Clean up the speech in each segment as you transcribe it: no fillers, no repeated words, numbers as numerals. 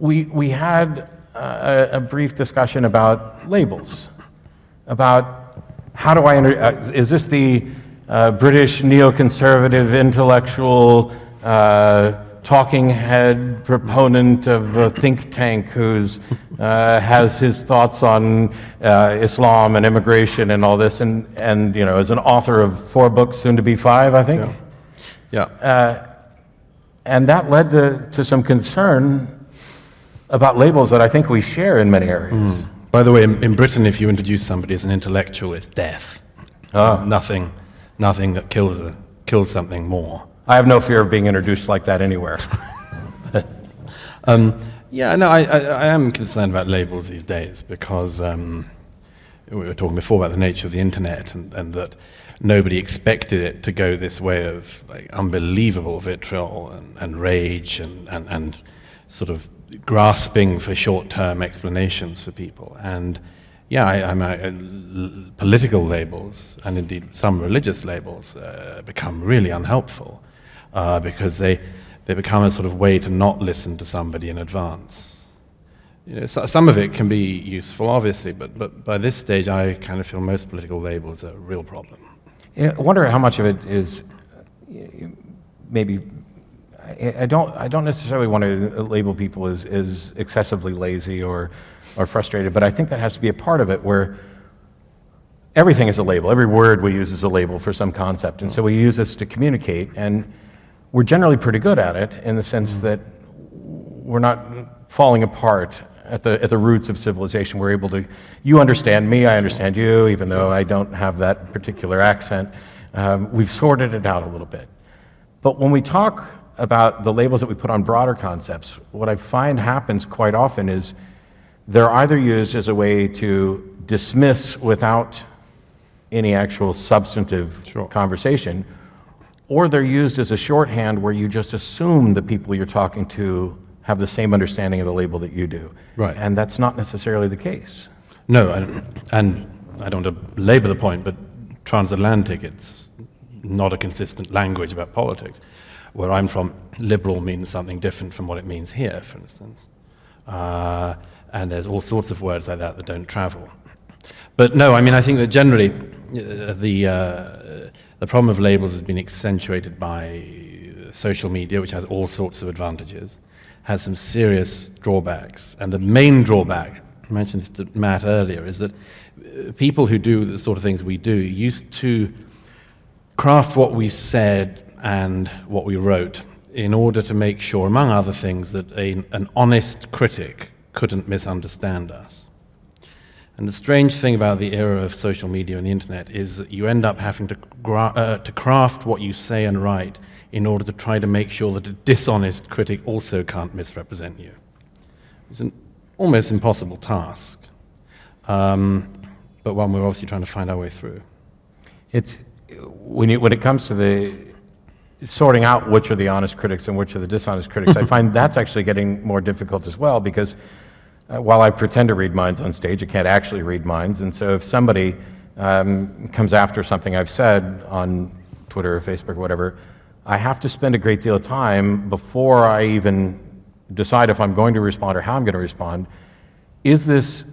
we had a brief discussion about labels, about how do I, is this the British neoconservative intellectual talking head proponent of a think tank who's has his thoughts on Islam and immigration and all this, and you know, as an author of 4 books, soon to be 5, I think. Yeah. And that led to some concern about labels that I think we share in many areas. By the way, in Britain, if you introduce somebody as an intellectual, it's death. Nothing that kills something more. I have no fear of being introduced like that anywhere. Yeah, no, I am concerned about labels these days because we were talking before about the nature of the internet and that nobody expected it to go this way of like unbelievable vitriol and rage and sort of grasping for short-term explanations for people. And yeah, political labels and indeed some religious labels become really unhelpful because they become a sort of way to not listen to somebody in advance. You know, some of it can be useful, obviously, but by this stage, I kind of feel most political labels are a real problem. Yeah, I wonder how much of it is maybe. I don't necessarily want to label people as excessively lazy or frustrated, but I think that has to be a part of it where everything is a label. Every word we use is a label for some concept, and so we use this to communicate, and we're generally pretty good at it in the sense that we're not falling apart at the roots of civilization. We're able to, you understand me, I understand you, even though I don't have that particular accent. We've sorted it out a little bit. But when we talk about the labels that we put on broader concepts, what I find happens quite often is they're either used as a way to dismiss without any actual substantive conversation, or they're used as a shorthand where you just assume the people you're talking to have the same understanding of the label that you do. Right. And that's not necessarily the case. No, and I don't want to labor the point, but transatlantic, it's not a consistent language about politics. Where I'm from, liberal means something different from what it means here, for instance. And there's all sorts of words like that don't travel. But no, I mean, I think that generally the problem of labels has been accentuated by social media, which has all sorts of advantages, has some serious drawbacks. And the main drawback, I mentioned this to Matt earlier, is that people who do the sort of things we do used to craft what we said and what we wrote in order to make sure, among other things, that an honest critic couldn't misunderstand us. And the strange thing about the era of social media and the internet is that you end up having to craft what you say and write in order to try to make sure that a dishonest critic also can't misrepresent you. It's an almost impossible task, but one we're obviously trying to find our way through. It's when it comes to the sorting out which are the honest critics and which are the dishonest critics, I find that's actually getting more difficult as well, because while I pretend to read minds on stage, I can't actually read minds. And so if somebody comes after something I've said on Twitter or Facebook or whatever, I have to spend a great deal of time before I even decide if I'm going to respond or how I'm going to respond. Is this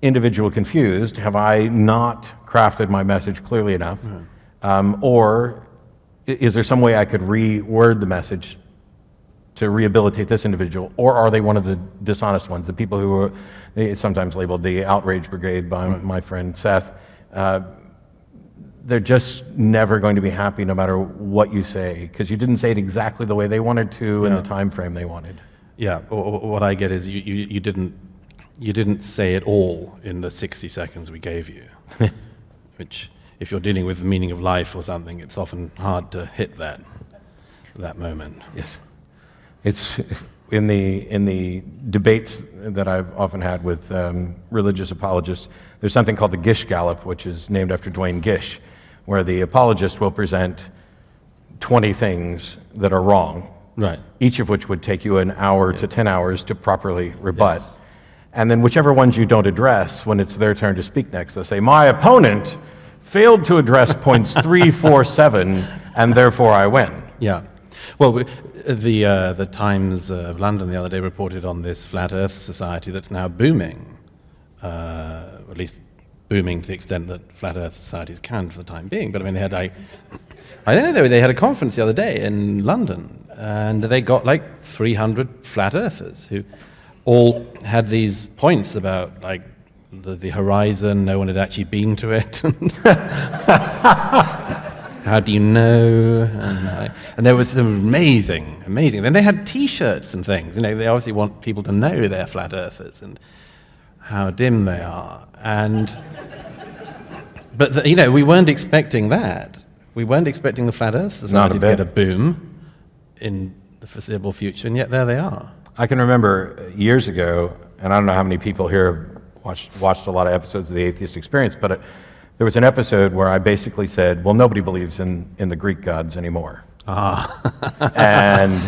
individual confused? Have I not crafted my message clearly enough? Or is there some way I could reword the message to rehabilitate this individual? Or are they one of the dishonest ones, the people who are sometimes labeled the Outrage brigade by my friend Seth? They're just never going to be happy no matter what you say, because you didn't say it exactly the way they wanted to in the time frame they wanted. Yeah, what I get is you didn't say it all in the 60 seconds we gave you, which, if you're dealing with the meaning of life or something, it's often hard to hit that moment. Yes, it's in the debates that I've often had with religious apologists. There's something called the Gish gallop, which is named after Dwayne Gish, where the apologist will present 20 things that are wrong, right? Each of which would take you an hour to 10 hours to properly rebut. Yes. And then whichever ones you don't address, when it's their turn to speak next, they'll say, "My opponent failed to address points 3, 4, 7, and therefore I win." Yeah. Well, the Times of London the other day reported on this flat Earth society that's now booming, at least booming to the extent that flat Earth societies can for the time being. But I mean, they had I don't know, they had a conference the other day in London, and they got like 300 flat earthers who all had these points about like the horizon, no one had actually been to it. How do you know? And there was some amazing. Then they had T-shirts and things. You know, they obviously want people to know they're flat earthers and how dim they are. But you know, we weren't expecting that. We weren't expecting the flat Earth Society to get a boom in the foreseeable future, and yet there they are. I can remember years ago, and I don't know how many people here have watched a lot of episodes of the Atheist Experience, but there was an episode where I basically said, well, nobody believes in the Greek gods anymore. And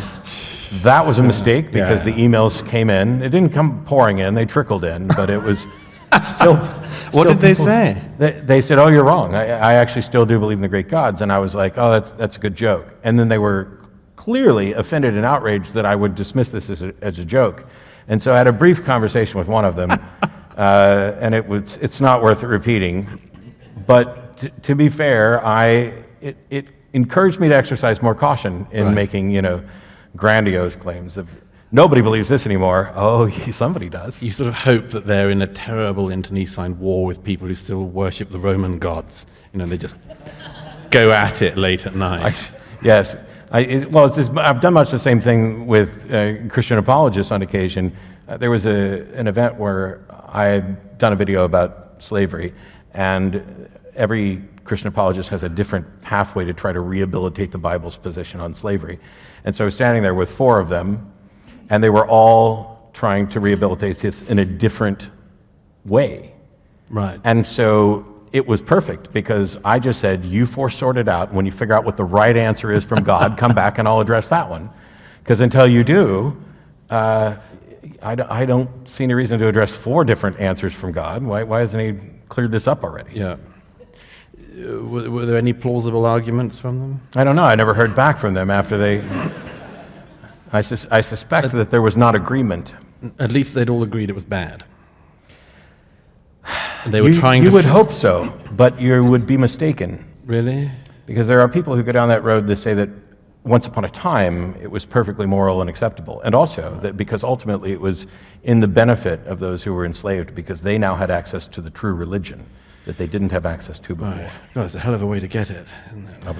that was a mistake because the emails came in. It didn't come pouring in, they trickled in, but it was still... What did they say? They said, oh, you're wrong. I actually still do believe in the Greek gods. And I was like, oh, that's a good joke. And then they were clearly offended and outraged that I would dismiss this as a joke. And so I had a brief conversation with one of them, and it's not worth repeating. But to be fair, it encouraged me to exercise more caution in making, grandiose claims of nobody believes this anymore. Oh, somebody does. You sort of hope that they're in a terrible internecine war with people who still worship the Roman gods. They just go at it late at night. Yes. I've done much the same thing with Christian apologists on occasion. There was an event where I had done a video about slavery, and every Christian apologist has a different pathway to try to rehabilitate the Bible's position on slavery. And so I was standing there with 4 of them, and they were all trying to rehabilitate this in a different way. Right. And so it was perfect because I just said, you 4 sort it out. When you figure out what the right answer is from God, come back and I'll address that one. Because until you do, I don't see any reason to address 4 different answers from God. Why hasn't he cleared this up already? Yeah. Were there any plausible arguments from them? I don't know. I never heard back from them after they... I suspect that there was not agreement. At least they'd all agreed it was bad. They were You would hope so, but you would be mistaken. Really? Because there are people who go down that road that say that once upon a time it was perfectly moral and acceptable. And also that because ultimately it was in the benefit of those who were enslaved because they now had access to the true religion that they didn't have access to before. Right. God, it's a hell of a way to get it, isn't it?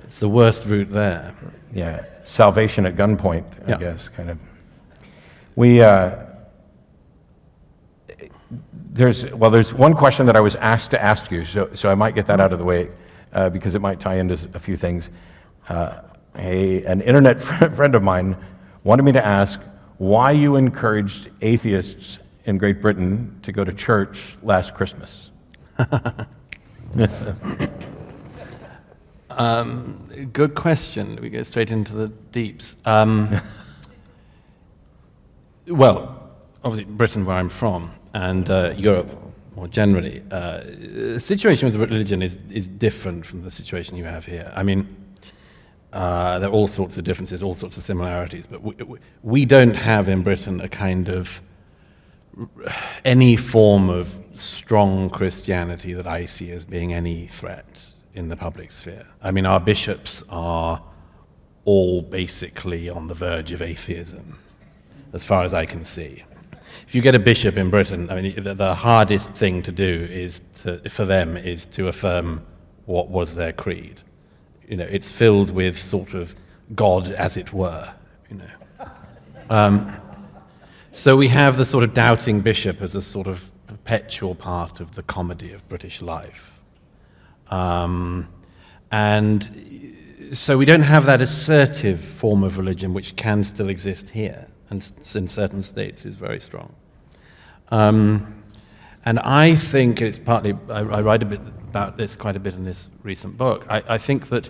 It's the worst route there. Yeah, salvation at gunpoint, I guess, kind of. There's one question that I was asked to ask you, so I might get that out of the way because it might tie into a few things. An internet friend of mine wanted me to ask why you encouraged atheists in Great Britain to go to church last Christmas. Good question. We go straight into the deeps. Well, obviously Britain, where I'm from, and Europe more generally, the situation with religion is different from the situation you have here. I mean, there are all sorts of differences, all sorts of similarities, but we don't have in Britain a kind of any form of strong Christianity that I see as being any threat in the public sphere. I mean, our bishops are all basically on the verge of atheism, as far as I can see. If you get a bishop in Britain, I mean, the hardest thing to do for them is to affirm what was their creed. It's filled with sort of God, as it were. So we have the sort of doubting bishop as a sort of perpetual part of the comedy of British life. And so we don't have that assertive form of religion which can still exist here and in certain states is very strong. And I think it's partly, I write a bit about this quite a bit in this recent book, I think that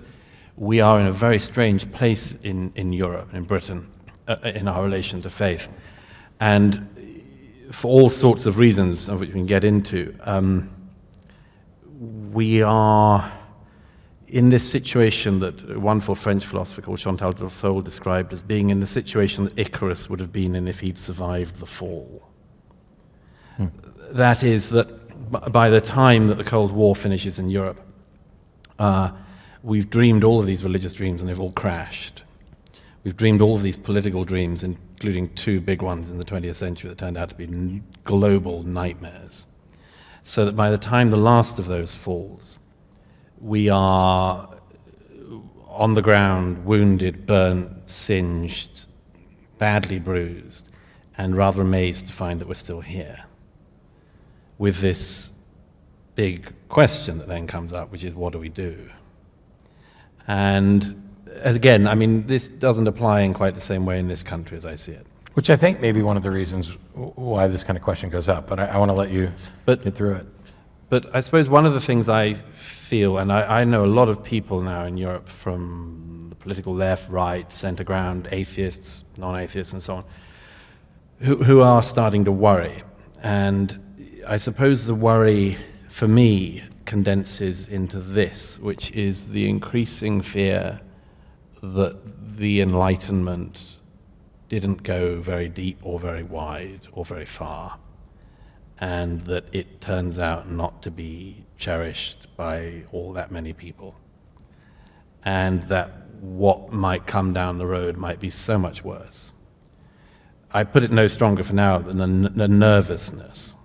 we are in a very strange place in Europe, in Britain, in our relation to faith. And for all sorts of reasons, of which we can get into, we are in this situation that a wonderful French philosopher called Chantal Delsol described as being in the situation that Icarus would have been in if he'd survived the fall. That is, that by the time that the Cold War finishes in Europe, we've dreamed all of these religious dreams and they've all crashed. We've dreamed all of these political dreams, including two big ones in the 20th century that turned out to be global nightmares. So that by the time the last of those falls, we are on the ground, wounded, burnt, singed, badly bruised, and rather amazed to find that we're still here, with this big question that then comes up, which is, what do we do? And again, I mean, this doesn't apply in quite the same way in this country as I see it. Which I think may be one of the reasons why this kind of question goes up, but I want to let you get through it. But I suppose one of the things I feel, and I know a lot of people now in Europe from the political left, right, center ground, atheists, non-atheists, and so on, who are starting to worry. And I suppose the worry, for me, condenses into this, which is the increasing fear that the Enlightenment didn't go very deep or very wide or very far, and that it turns out not to be cherished by all that many people, and that what might come down the road might be so much worse. I put it no stronger for now than the nervousness.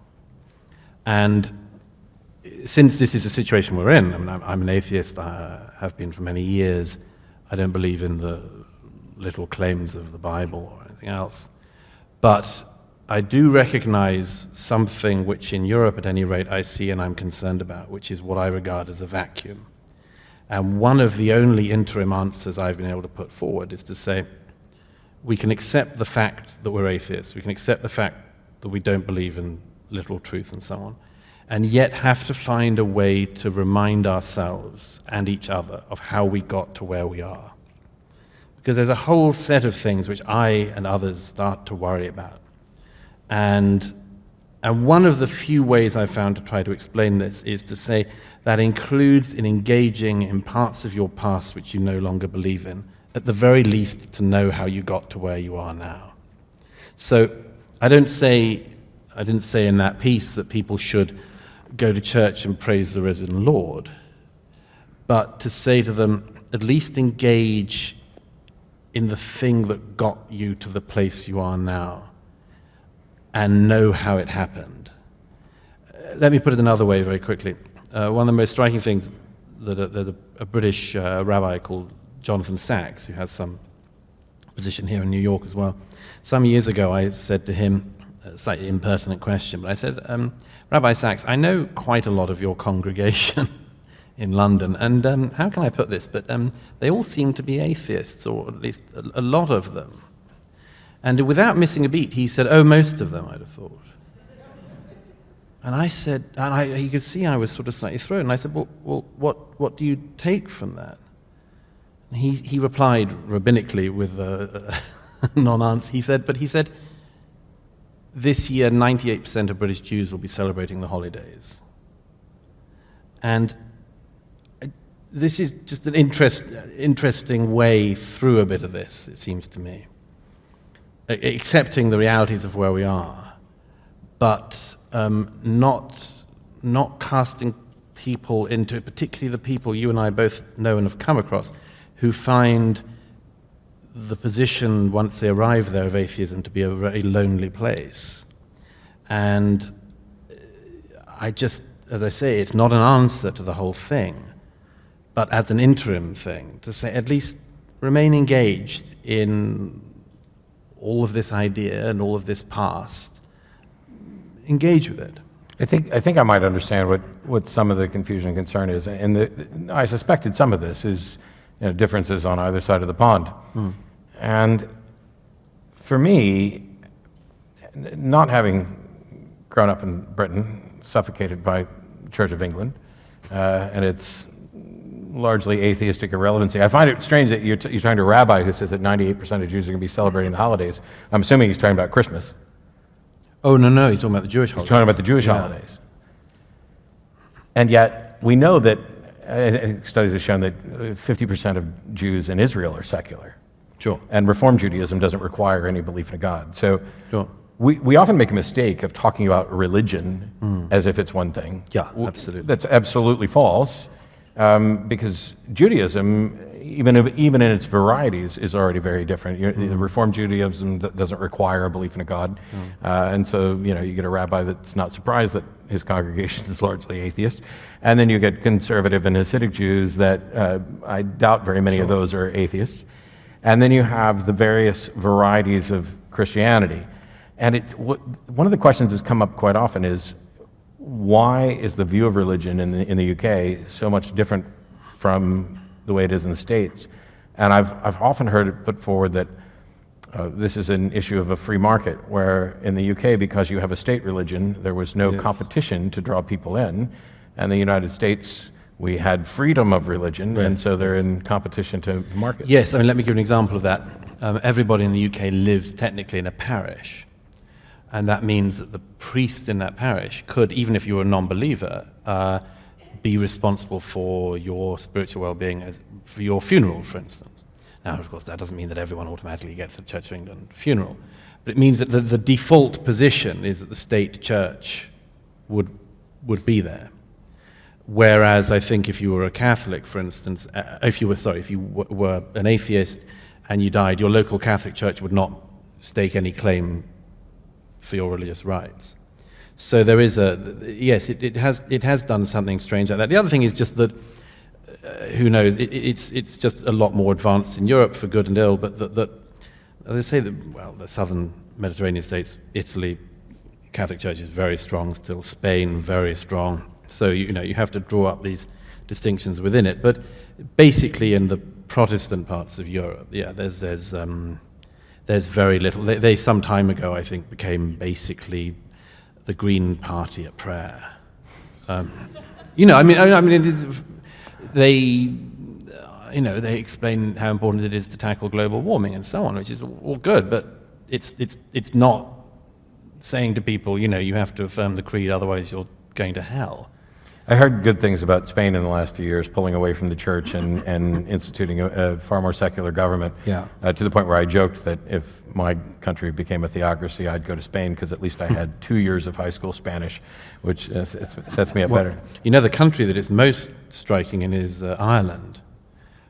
And since this is a situation we're in, I mean, I'm an atheist, I have been for many years. I don't believe in the little claims of the Bible or anything else. But I do recognize something which in Europe, at any rate, I see and I'm concerned about, which is what I regard as a vacuum. And one of the only interim answers I've been able to put forward is to say, we can accept the fact that we're atheists, we can accept the fact that we don't believe in literal truth and so on, and yet have to find a way to remind ourselves and each other of how we got to where we are. Because there's a whole set of things which I and others start to worry about. And one of the few ways I've found to try to explain this is to say that includes in engaging in parts of your past which you no longer believe in, at the very least to know how you got to where you are now. So I didn't say in that piece that people should go to church and praise the risen Lord, but to say to them, at least engage in the thing that got you to the place you are now, and know how it happened. Let me put it another way very quickly. One of the most striking things, there's a British rabbi called Jonathan Sachs, who has some position here in New York as well. Some years ago I said to him, a slightly impertinent question, but I said, Rabbi Sachs, I know quite a lot of your congregation in London, and how can I put this, but they all seem to be atheists, or at least a lot of them. And without missing a beat, he said, oh, most of them, I'd have thought. And I said, and you could see I was sort of slightly thrown, and I said, well, what do you take from that? And he replied rabbinically with a non-answer. He said, this year 98% of British Jews will be celebrating the holidays. And this is just an interesting way through a bit of this, it seems to me. Accepting the realities of where we are, but not casting people into it, particularly the people you and I both know and have come across, who find the position, once they arrive there, of atheism to be a very lonely place. And I just, as I say, it's not an answer to the whole thing, but as an interim thing, to say at least remain engaged in all of this idea and all of this past, engage with it. I think I might understand what some of the confusion and concern is, and I suspected some of this is differences on either side of the pond. And for me, not having grown up in Britain, suffocated by Church of England, and its largely atheistic irrelevancy. I find it strange that you're talking to a rabbi who says that 98% of Jews are going to be celebrating the holidays. I'm assuming he's talking about Christmas. Oh, no, he's talking about the Jewish holidays. He's talking about the Jewish holidays. And yet, we know that I think studies have shown that 50% of Jews in Israel are secular. Sure. And Reform Judaism doesn't require any belief in a God. So Sure. we often make a mistake of talking about religion as if it's one thing. Yeah, absolutely. That's absolutely false, because Judaism, even in its varieties, is already very different. The Reform Judaism doesn't require a belief in a God, and so you get a rabbi that's not surprised that his congregation is largely atheist, and then you get conservative and Hasidic Jews that I doubt very many of those are atheists, and then you have the various varieties of Christianity. And one of the questions that's come up quite often is, why is the view of religion in the UK so much different from the way it is in the States? And I've often heard it put forward that this is an issue of a free market, where in the UK, because you have a state religion, there was no competition to draw people in. And the United States, we had freedom of religion, and so they're in competition to market. Yes, I mean, let me give an example of that. Everybody in the UK lives technically in a parish. And that means that the priest in that parish could, even if you were a non-believer, be responsible for your spiritual well-being, for your funeral, for instance. Now, of course, that doesn't mean that everyone automatically gets a Church of England funeral, but it means that the default position is that the state church would be there. Whereas I think if you were a Catholic, for instance, if you were an atheist and you died, your local Catholic church would not stake any claim for your religious rights. So there is yes, it has done something strange like that. The other thing is just that, who knows, it's just a lot more advanced in Europe, for good and ill, but that they say that, well, the southern Mediterranean states, Italy, Catholic Church is very strong still, Spain, very strong. So, you have to draw up these distinctions within it. But basically in the Protestant parts of Europe, there's very little. They some time ago, I think, became basically the Green Party at prayer. They explain how important it is to tackle global warming and so on, which is all good. But it's not saying to people, you have to affirm the creed, otherwise you're going to hell. I heard good things about Spain in the last few years, pulling away from the church and instituting a far more secular government, to the point where I joked that if my country became a theocracy, I'd go to Spain, because at least I had 2 years of high school Spanish, which sets me up better. The country that is most striking in is Ireland.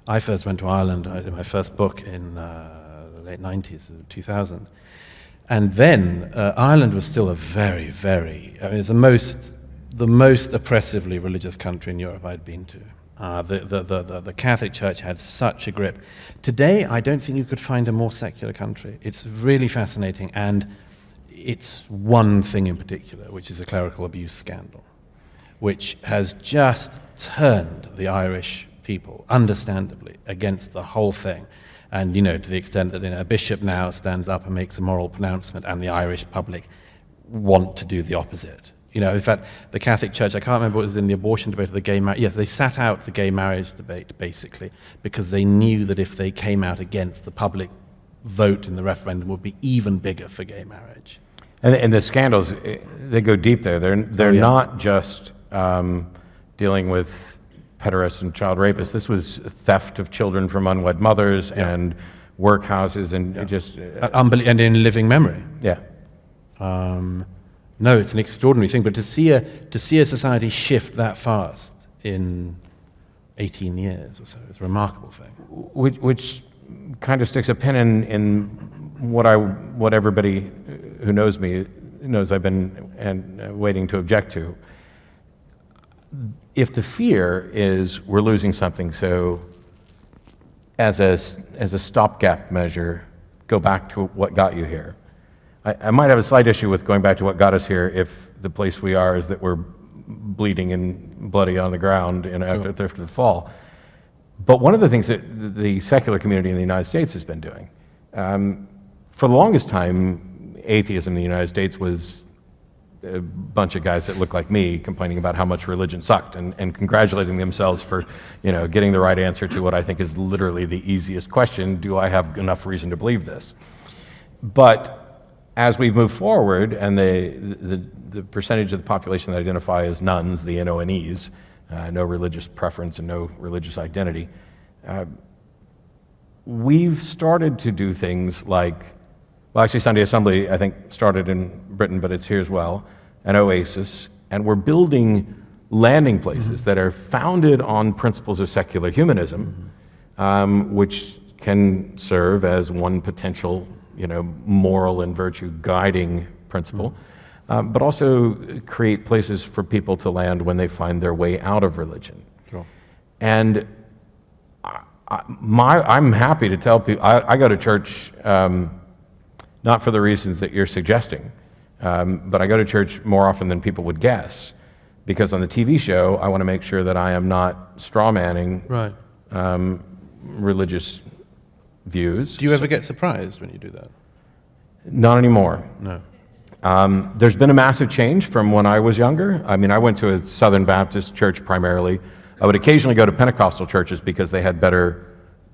I first went to Ireland, I did my first book in the late 90s, 2000. And then Ireland was still a very, very, it's the most oppressively religious country in Europe I'd been to. The Catholic Church had such a grip. Today, I don't think you could find a more secular country. It's really fascinating, and it's one thing in particular, which is a clerical abuse scandal, which has just turned the Irish people, understandably, against the whole thing. And, to the extent that a bishop now stands up and makes a moral pronouncement, and the Irish public want to do the opposite. In fact, the Catholic Church, I can't remember what was in the abortion debate or the gay marriage. Yes, they sat out the gay marriage debate, basically, because they knew that if they came out against, the public vote in the referendum would be even bigger for gay marriage. And the scandals, they go deep there. They're not just dealing with pederasts and child rapists. This was theft of children from unwed mothers and workhouses and just... and in living memory. Yeah. No, it's an extraordinary thing, but to see a society shift that fast in 18 years or so is a remarkable thing. Which kind of sticks a pin in what everybody who knows me knows I've been waiting to object to. If the fear is we're losing something, so as a stopgap measure, go back to what got you here. I might have a slight issue with going back to what got us here if the place we are is that we're bleeding and bloody on the ground after the fall. But one of the things that the secular community in the United States has been doing, for the longest time, atheism in the United States was a bunch of guys that looked like me complaining about how much religion sucked and congratulating themselves for getting the right answer to what I think is literally the easiest question: do I have enough reason to believe this? But as we move forward, and the percentage of the population that identify as nuns, the NONEs, no religious preference and no religious identity. We've started to do things like, well, actually Sunday Assembly, I think, started in Britain, but it's here as well, and Oasis, and we're building landing places that are founded on principles of secular humanism, which can serve as one potential, moral and virtue guiding principle, but also create places for people to land when they find their way out of religion. Sure. And I'm happy to tell people, I go to church not for the reasons that you're suggesting, but I go to church more often than people would guess, because on the TV show, I want to make sure that I am not strawmanning Right. Religious views. Do you ever get surprised when you do that? Not anymore. No. There's been a massive change from when I was younger. I mean, I went to a Southern Baptist church primarily. I would occasionally go to Pentecostal churches because they had better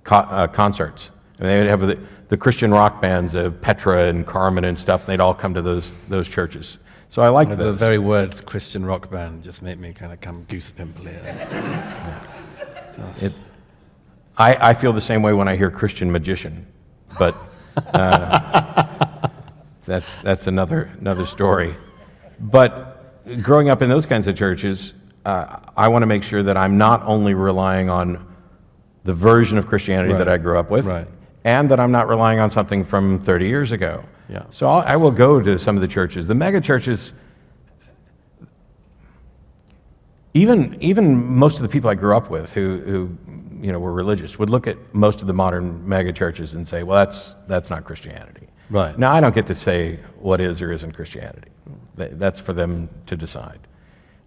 concerts. I mean, they would have the Christian rock bands of Petra and Carmen and stuff, and they'd all come to those churches. So I liked The those. very words Christian rock band just make me kind of come goose pimply. I feel the same way when I hear Christian magician, but that's another story. But growing up in those kinds of churches, I want to make sure that I'm not only relying on the version of Christianity Right. that I grew up with, Right. and that I'm not relying on something from 30 years ago. Yeah. So I will go to some of the churches. The mega churches, even most of the people I grew up with who were religious would look at most of the modern mega churches and say, well, that's not Christianity. Right. Now, I don't get to say what is or isn't Christianity. That's for them to decide.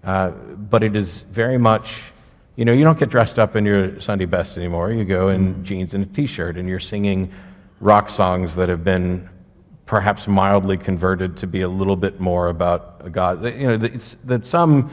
But it is very much, you don't get dressed up in your Sunday best anymore. You go in jeans and a t-shirt, and you're singing rock songs that have been perhaps mildly converted to be a little bit more about a God. That some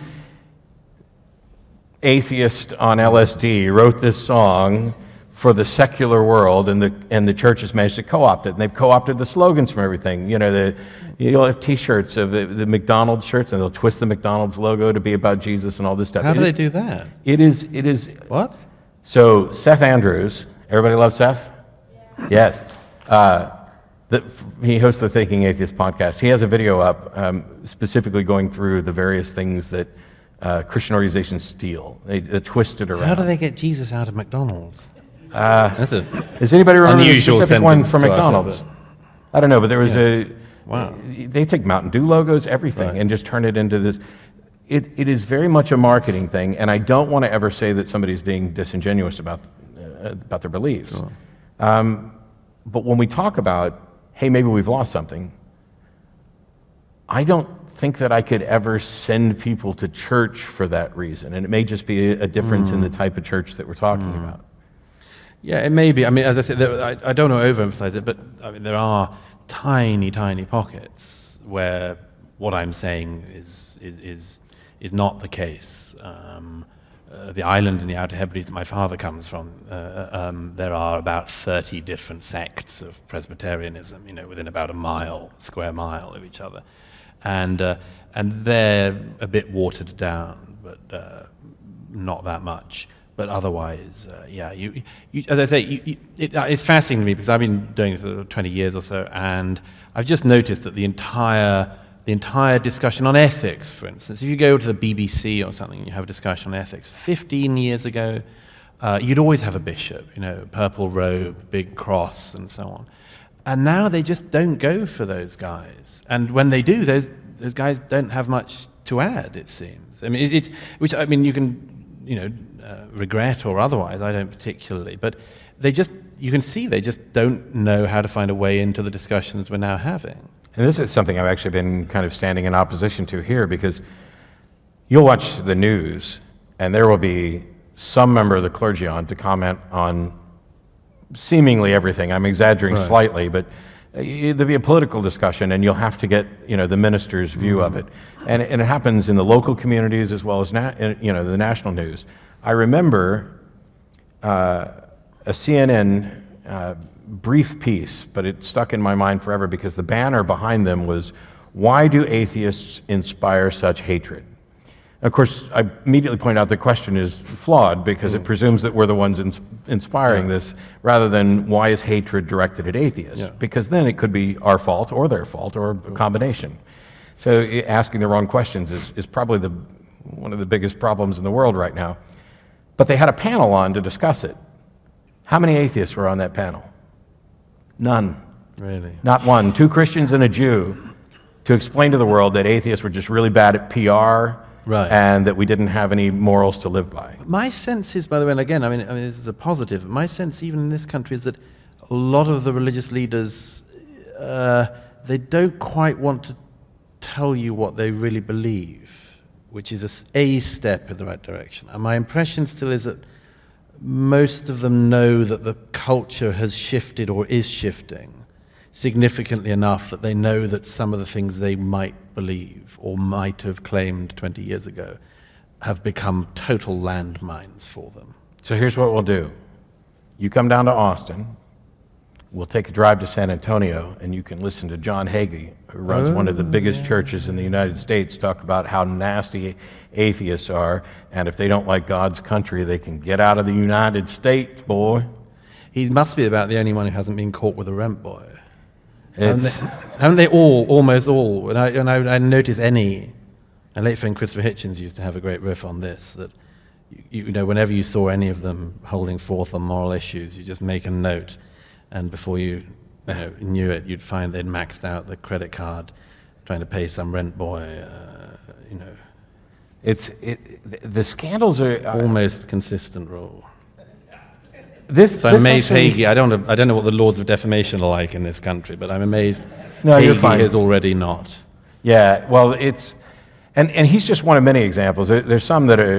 atheist on LSD wrote this song for the secular world, and the church has managed to co-opt it, and they've co-opted the slogans from everything. You'll have T-shirts of the McDonald's shirts, and they'll twist the McDonald's logo to be about Jesus and all this stuff. How do they do that? It is. What? So Seth Andrews, everybody love Seth? Yeah. Yes. He hosts the Thinking Atheist podcast. He has a video up specifically going through the various things that Christian organizations steal. They twist it around. How do they get Jesus out of McDonald's? Does anybody remember the unusual specific one from sentence to us, McDonald's? I don't know, but there was Wow. They take Mountain Dew logos, everything, Right. and just turn it into this. It is very much a marketing thing, and I don't want to ever say that somebody's being disingenuous about their beliefs. Sure. But when we talk about, hey, maybe we've lost something, I don't think that I could ever send people to church for that reason, and it may just be a difference in the type of church that we're talking about. Yeah, it may be. I mean, as I said, I don't want to overemphasize it, but I mean, there are tiny, tiny pockets where what I'm saying is not the case. The island in the Outer Hebrides that my father comes from, there are about 30 different sects of Presbyterianism, within about square mile of each other, and they're a bit watered down, but not that much. But otherwise, you as I say, it's fascinating to me because I've been doing this for 20 years or so, and I've just noticed that the entire discussion on ethics, for instance, if you go to the BBC or something, and you have a discussion on ethics. 15 years ago, you'd always have a bishop, purple robe, big cross, and so on. And now they just don't go for those guys. And when they do, those guys don't have much to add, it seems. I mean, you can, regret or otherwise, I don't particularly, but you can see they just don't know how to find a way into the discussions we're now having. And this is something I've actually been kind of standing in opposition to here, because you'll watch the news and there will be some member of the clergy on to comment on seemingly everything. I'm exaggerating slightly, but there'll be a political discussion and you'll have to get the minister's view of it. And it happens in the local communities as well as the national news. I remember a CNN brief piece, but it stuck in my mind forever because the banner behind them was, "Why do atheists inspire such hatred?" Of course, I immediately point out the question is flawed because it presumes that we're the ones inspiring this, rather than why is hatred directed at atheists? Yeah. Because then it could be our fault or their fault or a combination. So asking the wrong questions is probably one of the biggest problems in the world right now. But they had a panel on to discuss it. How many atheists were on that panel? None. Really? Not one. 2 Christians and a Jew to explain to the world that atheists were just really bad at PR, Right. and that we didn't have any morals to live by. My sense is, by the way, and again, I mean, this is a positive. My sense, even in this country, is that a lot of the religious leaders, they don't quite want to tell you what they really believe, which is a step in the right direction. And my impression still is that most of them know that the culture has shifted or is shifting significantly enough that they know that some of the things they might believe or might have claimed 20 years ago have become total landmines for them. So here's what we'll do. You come down to Austin, we'll take a drive to San Antonio, and you can listen to John Hagee, who runs one of the biggest churches in the United States, talk about how nasty atheists are, and if they don't like God's country, they can get out of the United States, boy. He must be about the only one who hasn't been caught with a rent boy. It's, Haven't they all, almost all? And I notice any, and late friend Christopher Hitchens used to have a great riff on this, that you know, whenever you saw any of them holding forth on moral issues, you just make a note, and before you knew it, you'd find they'd maxed out the credit card trying to pay some rent boy, the scandals are almost consistent rule. This. So I'm this amazed actually- Hagee, I don't know what the laws of defamation are like in this country, but I'm amazed No, you're Hagee fine. is already not. Yeah, well, and he's just one of many examples. There's some that are,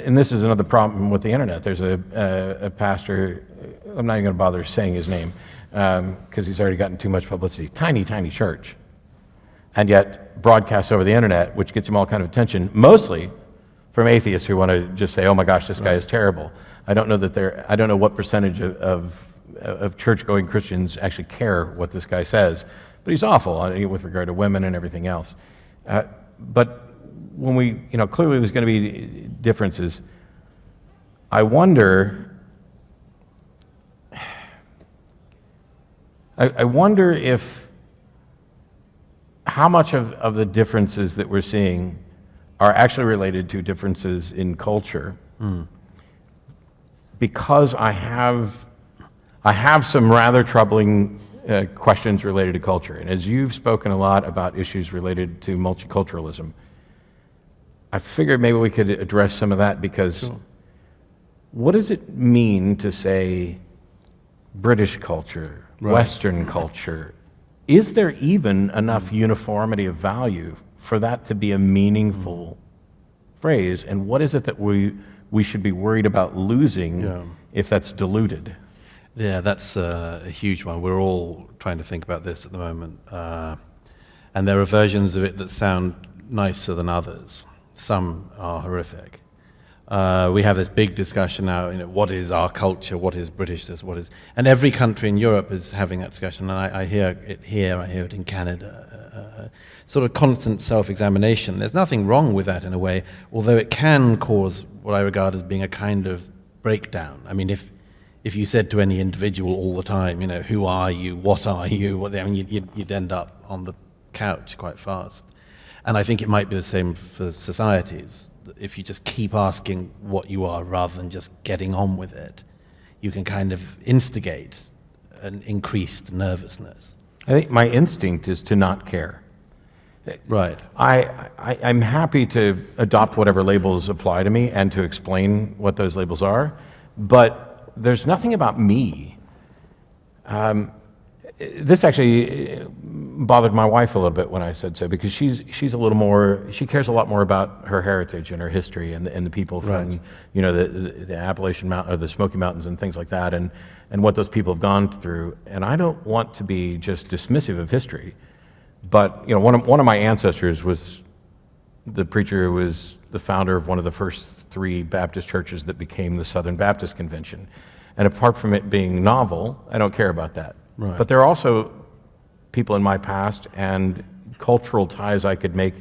and this is another problem with the internet. There's a pastor, I'm not even going to bother saying his name, because he's already gotten too much publicity. Tiny, tiny church, and yet broadcasts over the internet, which gets him all kind of attention, mostly from atheists who want to just say, "Oh my gosh, this guy is terrible." I don't know what percentage of church-going Christians actually care what this guy says, but he's awful with regard to women and everything else. But when we, clearly there's going to be differences. I wonder if how much of the differences that we're seeing are actually related to differences in culture. Because I have some rather troubling questions related to culture. And as you've spoken a lot about issues related to multiculturalism, I figured maybe we could address some of that, because what does it mean to say British culture, Western culture? Is there even enough uniformity of value for that to be a meaningful phrase? And what is it that we should be worried about losing if that's diluted? Yeah, that's a huge one. We're all trying to think about this at the moment. And there are versions of it that sound nicer than others. Some are horrific. We have this big discussion now, what is our culture, what is Britishness, what is... And every country in Europe is having that discussion, and I hear it here, I hear it in Canada. Sort of constant self-examination. There's nothing wrong with that in a way, although it can cause what I regard as being a kind of breakdown. I mean, if you said to any individual all the time, who are you, what are you, you'd end up on the couch quite fast. And I think it might be the same for societies. If you just keep asking what you are rather than just getting on with it, you can kind of instigate an increased nervousness. I think my instinct is to not care. Right. I'm happy to adopt whatever labels apply to me and to explain what those labels are, but there's nothing about me. This actually bothered my wife a little bit when I said so, because she cares a lot more about her heritage and her history and the people from the Appalachian Mountain or the Smoky Mountains and things like that, and what those people have gone through. And I don't want to be just dismissive of history. But one of my ancestors was the preacher who was the founder of one of the first 3 Baptist churches that became the Southern Baptist Convention. And apart from it being novel, I don't care about that. Right. But there are also people in my past and cultural ties I could make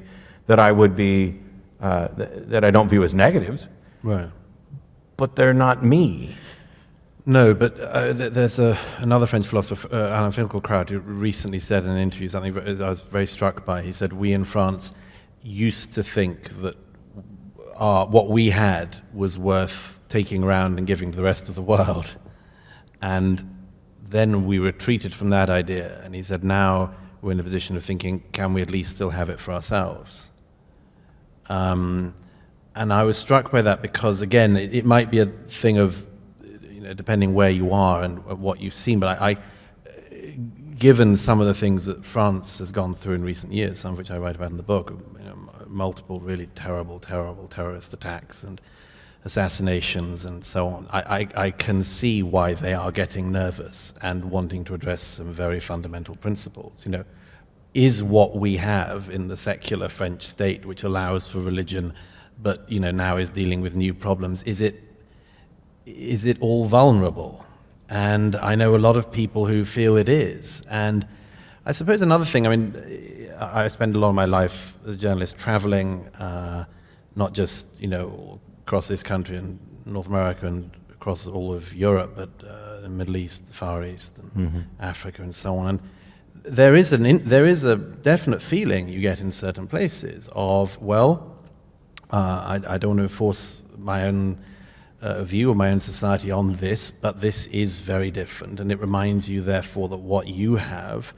that I would be that I don't view as negatives, Right. but they're not me. No, but there's another French philosopher, Alain Finkielkraut, who recently said in an interview something I was very struck by. He said, we in France used to think that what we had was worth taking around and giving to the rest of the world. And then we retreated from that idea. And he said, now we're in a position of thinking, can we at least still have it for ourselves? And I was struck by that because, again, it might be a thing of, depending where you are and what you've seen, but I given some of the things that France has gone through in recent years, some of which I write about in the book, multiple really terrible terrorist attacks and assassinations and so on, I can see why they are getting nervous and wanting to address some very fundamental principles. Is what we have in the secular French state, which allows for religion, but now is dealing with new problems, is it all vulnerable? And I know a lot of people who feel it is. And I suppose another thing, I spend a lot of my life as a journalist traveling, not just, across this country and North America and across all of Europe, but the Middle East, the Far East, and Africa and so on. And there is a definite feeling you get in certain places of, I don't want to force my own view of my own society on this, but this is very different, and it reminds you, therefore, that what you have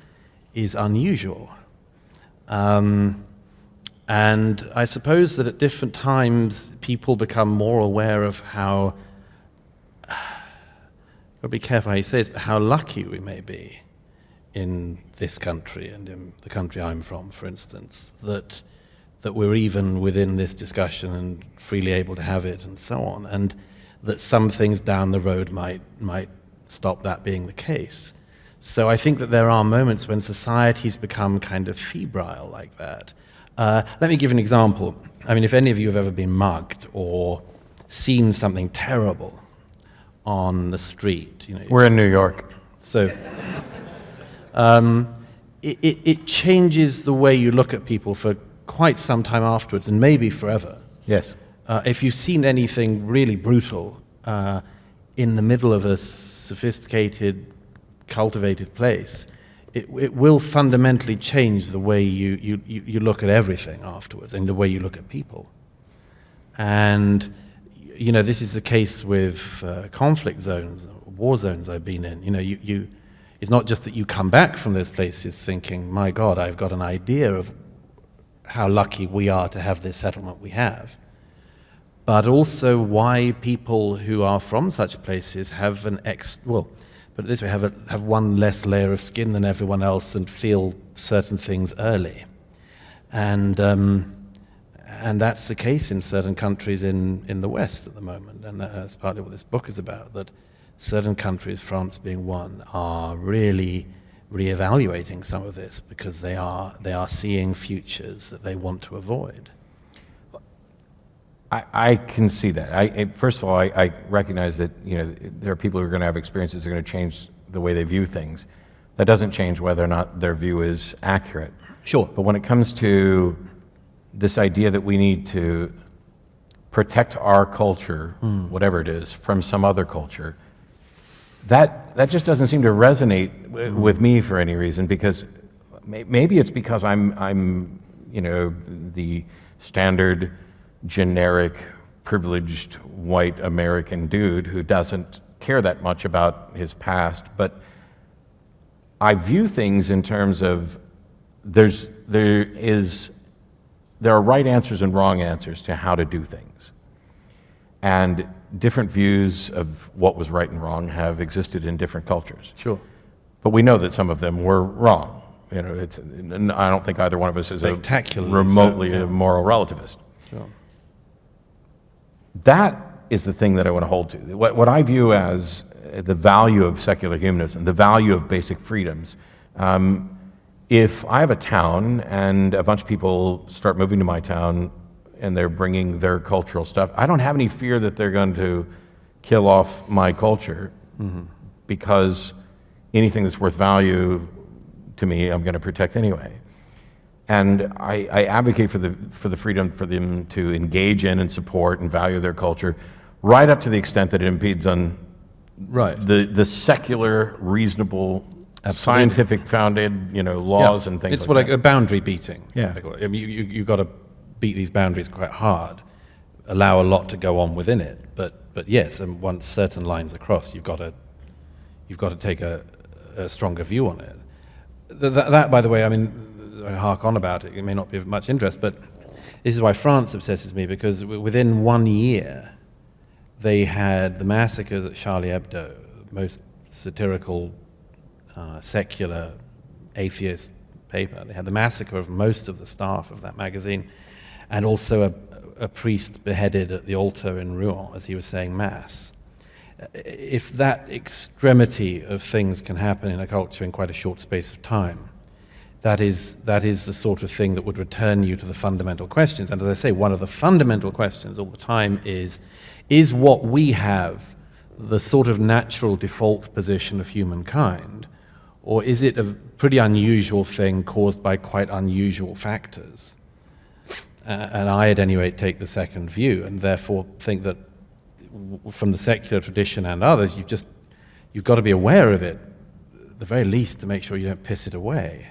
is unusual. And I suppose that at different times, people become more aware of how, I'll be careful how you say this, but how lucky we may be in this country and in the country I'm from, for instance, that we're even within this discussion and freely able to have it and so on, and that some things down the road might stop that being the case. So I think that there are moments when societies become kind of febrile like that. Let me give an example. If any of you have ever been mugged or seen something terrible on the street, We're in New York. So it changes the way you look at people for quite some time afterwards, and maybe forever. Yes. If you've seen anything really brutal in the middle of a sophisticated, cultivated place, it will fundamentally change the way you look at everything afterwards and the way you look at people. And, this is the case with conflict zones, war zones I've been in. It's not just that you come back from those places thinking, my God, I've got an idea of how lucky we are to have this settlement we have, but also why people who are from such places have put it this way, have one less layer of skin than everyone else and feel certain things early. And that's the case in certain countries in the West at the moment, and that's partly what this book is about, that certain countries, France being one, are really reevaluating some of this because they are seeing futures that they want to avoid. I can see that. First of all, I recognize that there are people who are going to have experiences that are going to change the way they view things. That doesn't change whether or not their view is accurate. Sure. But when it comes to this idea that we need to protect our culture, whatever it is, from some other culture, that just doesn't seem to resonate with me for any reason, because maybe it's because I'm the standard generic privileged white American dude who doesn't care that much about his past, but I view things in terms of there are right answers and wrong answers to how to do things, and different views of what was right and wrong have existed in different cultures. Sure. But we know that some of them were wrong. I don't think either one of us is a remotely a moral relativist. Sure. That is the thing that I want to hold to. What I view as the value of secular humanism, the value of basic freedoms. If I have a town and a bunch of people start moving to my town and they're bringing their cultural stuff, I don't have any fear that they're going to kill off my culture, because anything that's worth value to me, I'm going to protect anyway. And I advocate for the freedom for them to engage in and support and value their culture, right up to the extent that it impedes on the secular, reasonable, scientific founded, laws and things it's like that. like a boundary beating. Yeah. I mean, you've got to beat these boundaries quite hard, allow a lot to go on within it. But yes, and once certain lines are crossed, you've got to take a stronger view on it. That, by the way, I mean, I hark on about it. It may not be of much interest, but this is why France obsesses me, because within 1 year, they had the massacre at Charlie Hebdo, most satirical, secular, atheist paper. They had the massacre of most of the staff of that magazine, and also a priest beheaded at the altar in Rouen as he was saying Mass. If that extremity of things can happen in a culture in quite a short space of time, that is the sort of thing that would return you to the fundamental questions. And as I say, one of the fundamental questions all the time is what we have the sort of natural default position of humankind, or is it a pretty unusual thing caused by quite unusual factors? And I, at any rate, take the second view, and therefore think that from the secular tradition and others, you've got to be aware of it, at the very least, to make sure you don't piss it away.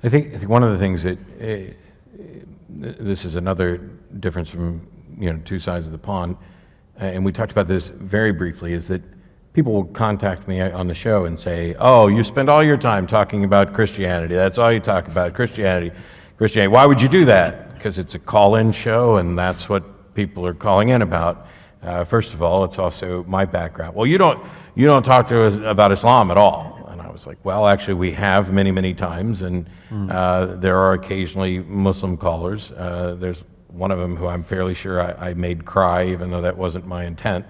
I think one of the things that this is another difference from two sides of the pond, and we talked about this very briefly, is that people will contact me on the show and say, "Oh, you spend all your time talking about Christianity. That's all you talk about, Christianity. Why would you do that?" Because it's a call-in show, and that's what people are calling in about. First of all, it's also my background. Well, you don't talk to us about Islam at all. And I was like, well, actually, we have many, many times, and there are occasionally Muslim callers. There's one of them who I'm fairly sure I made cry, even though that wasn't my intent.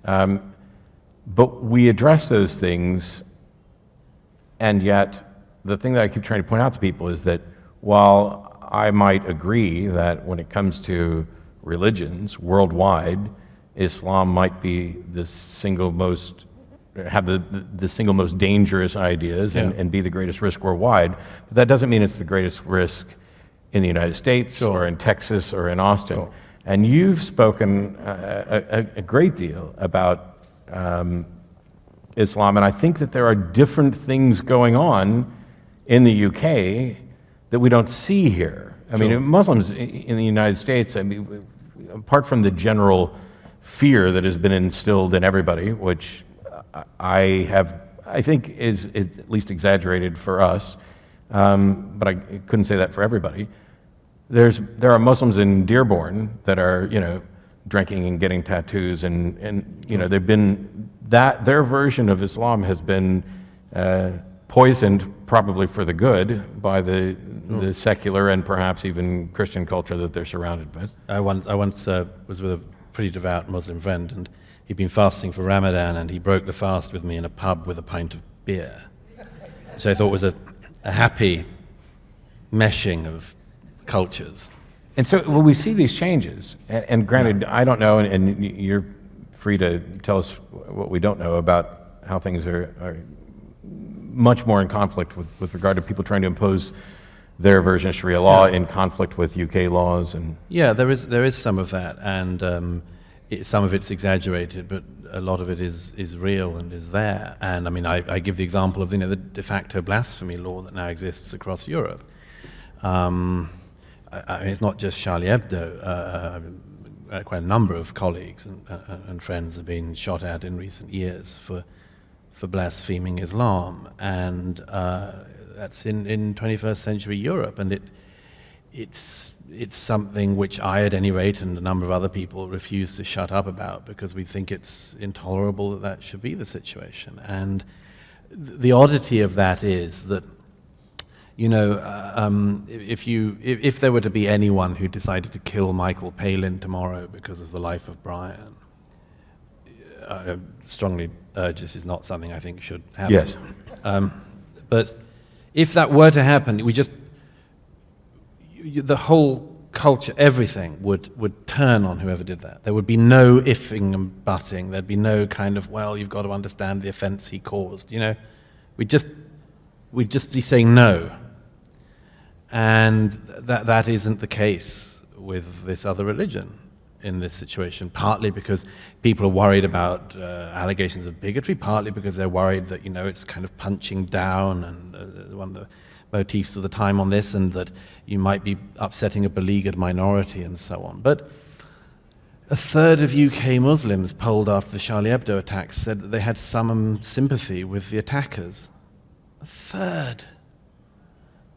But we address those things, and yet the thing that I keep trying to point out to people is that while I might agree that when it comes to religions worldwide, Islam might be the single most dangerous ideas and be the greatest risk worldwide, but that doesn't mean it's the greatest risk in the United States or in Texas or in Austin. Sure. And you've spoken a great deal about Islam, and I think that there are different things going on in the UK that we don't see here. I mean, Muslims in the United States, I mean, apart from the general fear that has been instilled in everybody, which I think is at least exaggerated for us, but I couldn't say that for everybody. There are Muslims in Dearborn that are, drinking and getting tattoos, and they've been their version of Islam has been poisoned, probably for the good, by the secular and perhaps even Christian culture that they're surrounded by. I once was with a pretty devout Muslim friend, and he'd been fasting for Ramadan, and he broke the fast with me in a pub with a pint of beer, which I thought was a happy meshing of cultures. And so when we see these changes, and granted, I don't know, and you're free to tell us what we don't know about how things are much more in conflict with regard to people trying to impose their version of Sharia law in conflict with UK laws. And there is some of that, and some of it's exaggerated, but a lot of it is real and is there. And I mean, I give the example of the de facto blasphemy law that now exists across Europe. I mean, it's not just Charlie Hebdo. Quite a number of colleagues and friends have been shot at in recent years for blaspheming Islam, and that's in 21st century Europe, and it's something which I, at any rate, and a number of other people refuse to shut up about, because we think it's intolerable that should be the situation. And the oddity of that is that, if there were to be anyone who decided to kill Michael Palin tomorrow because of the life of Brian, I strongly urge this is not something I think should happen. Yes. But if that were to happen, the whole culture, everything would turn on whoever did that. There would be no ifing and butting. There'd be no kind of, well, you've got to understand the offense he caused. We'd just be saying no. And that isn't the case with this other religion in this situation, partly because people are worried about allegations of bigotry, partly because they're worried that, it's kind of punching down, and one of the motifs of the time on this, and that you might be upsetting a beleaguered minority and so on. But a third of UK Muslims polled after the Charlie Hebdo attacks said that they had some sympathy with the attackers. A third.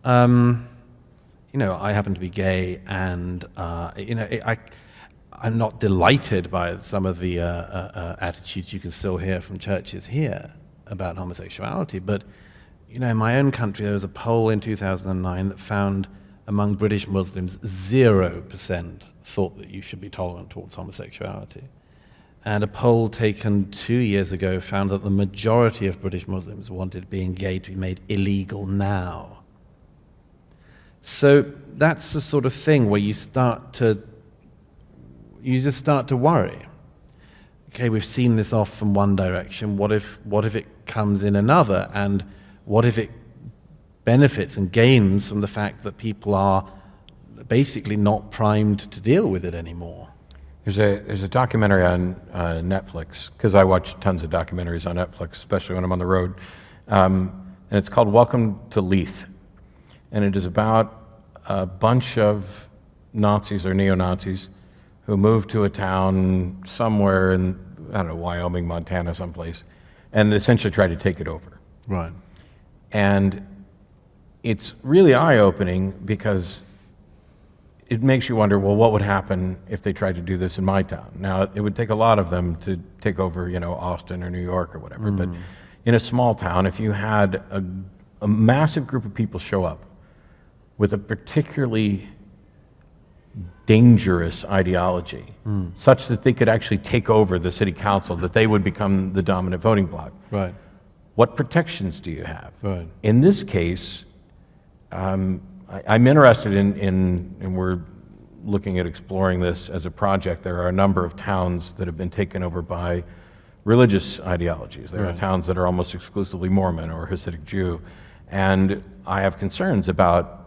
I happen to be gay, and I'm not delighted by some of the attitudes you can still hear from churches here about homosexuality. But, in my own country, there was a poll in 2009 that found among British Muslims, 0% thought that you should be tolerant towards homosexuality. And a poll taken 2 years ago found that the majority of British Muslims wanted being gay to be made illegal now. So that's the sort of thing where you just start to worry. Okay, we've seen this off from one direction. What if it comes in another? And what if it benefits and gains from the fact that people are basically not primed to deal with it anymore? There's a documentary on Netflix, because I watch tons of documentaries on Netflix, especially when I'm on the road, and it's called Welcome to Leith, and it is about a bunch of Nazis or neo-Nazis who moved to a town somewhere in, Wyoming, Montana, someplace, and essentially tried to take it over. Right. And it's really eye-opening because it makes you wonder, well, what would happen if they tried to do this in my town? Now, it would take a lot of them to take over, Austin or New York or whatever, but in a small town, if you had a massive group of people show up with a particularly dangerous ideology, such that they could actually take over the city council, that they would become the dominant voting bloc. Right. What protections do you have? Right. In this case, I'm interested in we're looking at exploring this as a project. There are a number of towns that have been taken over by religious ideologies. There are towns that are almost exclusively Mormon or Hasidic Jew. And I have concerns about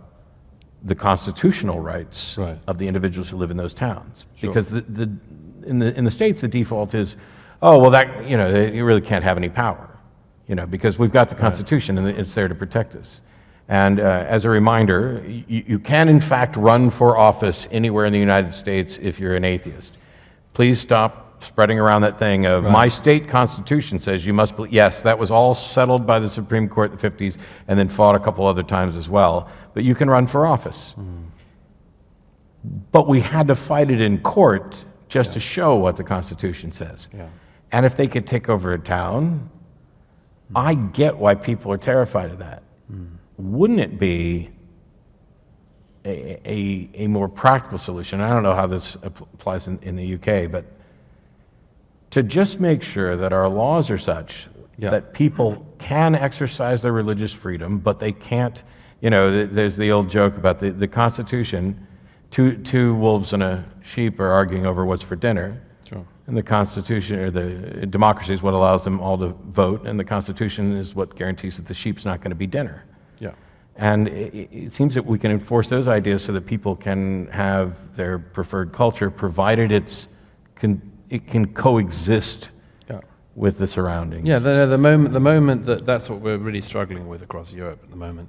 the constitutional rights of the individuals who live in those towns. Sure. Because in the States, the default is, oh, well, that, you really can't have any power, because we've got the Constitution and it's there to protect us. And as a reminder, you can in fact run for office anywhere in the United States if you're an atheist. Please stop spreading around that thing of my state constitution says you must believe. Yes, that was all settled by the Supreme Court in the 50s and then fought a couple other times as well. But you can run for office. But we had to fight it in court just to show what the Constitution says. And if they could take over a town, I get why people are terrified of that. Wouldn't it be a more practical solution? I don't know how this applies in the UK, but to just make sure that our laws are such that people can exercise their religious freedom, but they can't, there's the old joke about the Constitution, two wolves and a sheep are arguing over what's for dinner. Sure. And the Constitution, or the democracy is what allows them all to vote, and the Constitution is what guarantees that the sheep's not going to be dinner. Yeah. And it seems that we can enforce those ideas so that people can have their preferred culture, provided it can coexist with the surroundings. Yeah, the moment that's what we're really struggling with across Europe at the moment,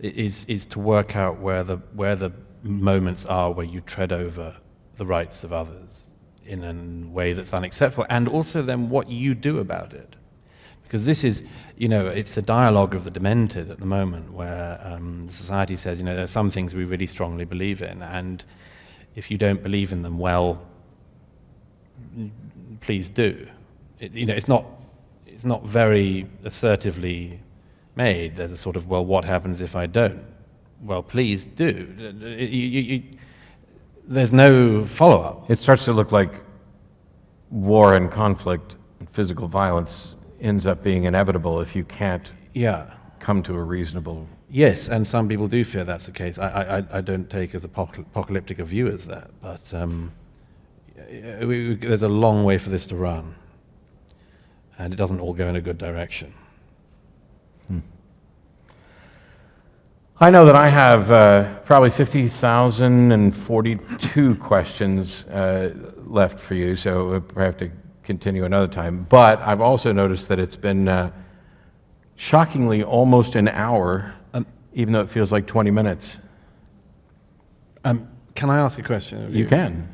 is to work out where the moments are where you tread over the rights of others in a way that's unacceptable, and also then what you do about it. Because this is, it's a dialogue of the demented at the moment, where the society says, there are some things we really strongly believe in, and if you don't believe in them, well, please do. It's not very assertively made. There's a sort of, well, what happens if I don't? Well, please do. There's no follow-up. It starts to look like war and conflict and physical violence ends up being inevitable if you can't come to a reasonable... Yes, and some people do fear that's the case. I don't take as apocalyptic a view as that, but there's a long way for this to run, and it doesn't all go in a good direction. I know that I have probably 50,042 questions left for you, so we'll have to continue another time. But I've also noticed that it's been shockingly almost an hour, even though it feels like 20 minutes. Can I ask a question of you? You can.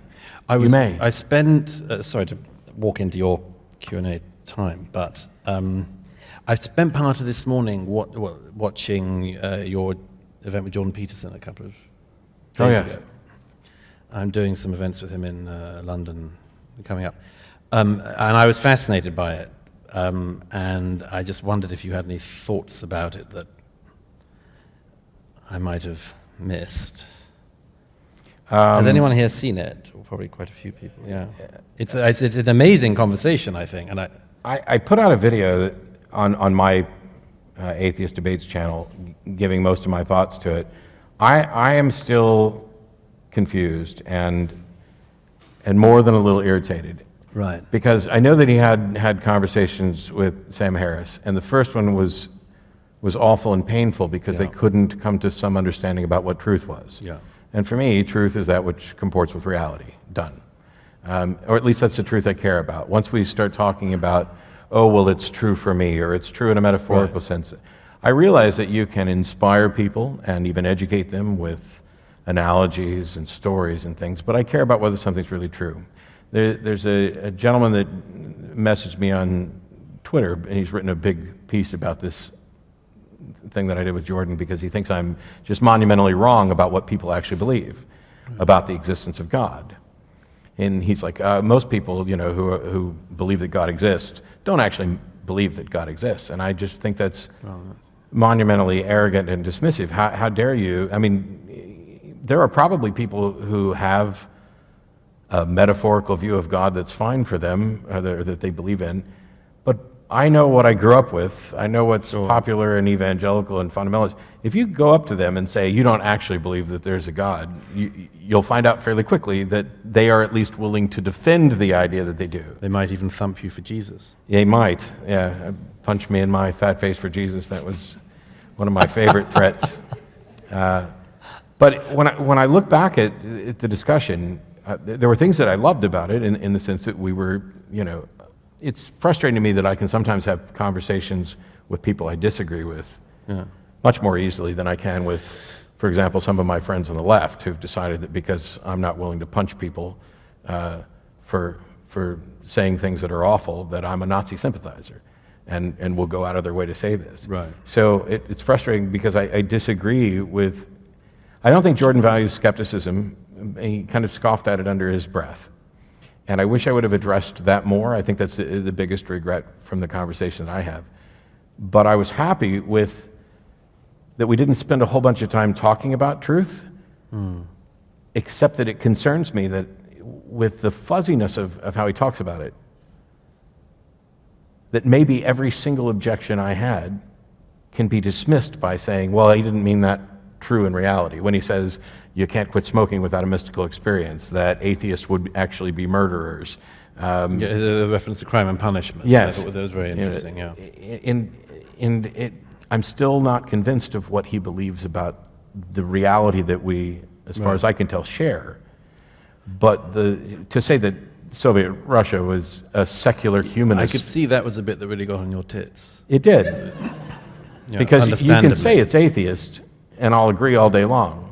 You may. I spent, sorry to walk into your Q&A time, but I've spent part of this morning watching your event with Jordan Peterson a couple of days ago. I'm doing some events with him in London coming up. And I was fascinated by it. And I just wondered if you had any thoughts about it that I might have missed. Has anyone here seen it? Well, probably quite a few people, yeah. It's an amazing conversation, I think. And I put out a video on my Atheist Debates channel, giving most of my thoughts to it. I am still confused and more than a little irritated. Right. Because I know that he had conversations with Sam Harris, and the first one was awful and painful because they couldn't come to some understanding about what truth was. Yeah. And for me, truth is that which comports with reality. Done. Or at least that's the truth I care about. Once we start talking about, oh, well, it's true for me, or it's true in a metaphorical sense, I realize that you can inspire people and even educate them with analogies and stories and things, but I care about whether something's really true. There's a gentleman that messaged me on Twitter, and he's written a big piece about this thing that I did with Jordan because he thinks I'm just monumentally wrong about what people actually believe about the existence of God. And he's like, most people, who believe that God exists don't actually believe that God exists. And I just think that's monumentally arrogant and dismissive. How dare you? I mean, there are probably people who have a metaphorical view of God that's fine for them, or that they believe in, but I know what I grew up with. I know what's popular and evangelical and fundamentalist. If you go up to them and say, you don't actually believe that there's a God, you'll find out fairly quickly that they are at least willing to defend the idea that they do. They might even thump you for Jesus. They might, yeah. Punch me in my fat face for Jesus. That was one of my favorite threats. But when I look back at the discussion, there were things that I loved about it in the sense that we were, it's frustrating to me that I can sometimes have conversations with people I disagree with much more easily than I can with, for example, some of my friends on the left who've decided that because I'm not willing to punch people for saying things that are awful, that I'm a Nazi sympathizer and will go out of their way to say this. Right. So it's frustrating because I disagree with, I don't think Jordan values skepticism. He kind of scoffed at it under his breath. And I wish I would have addressed that more. I think that's the biggest regret from the conversation that I have. But I was happy with that we didn't spend a whole bunch of time talking about truth, except that it concerns me that with the fuzziness of how he talks about it, that maybe every single objection I had can be dismissed by saying, well, he didn't mean that true in reality. When he says, you can't quit smoking without a mystical experience, that atheists would actually be murderers. The reference to crime and punishment. Yes. I thought that was very interesting, yeah. I'm still not convinced of what he believes about the reality that we, as far as I can tell, share. But to say that Soviet Russia was a secular humanist... I could see that was a bit that really got on your tits. It did. Because you can say it's atheist, and I'll agree all day long.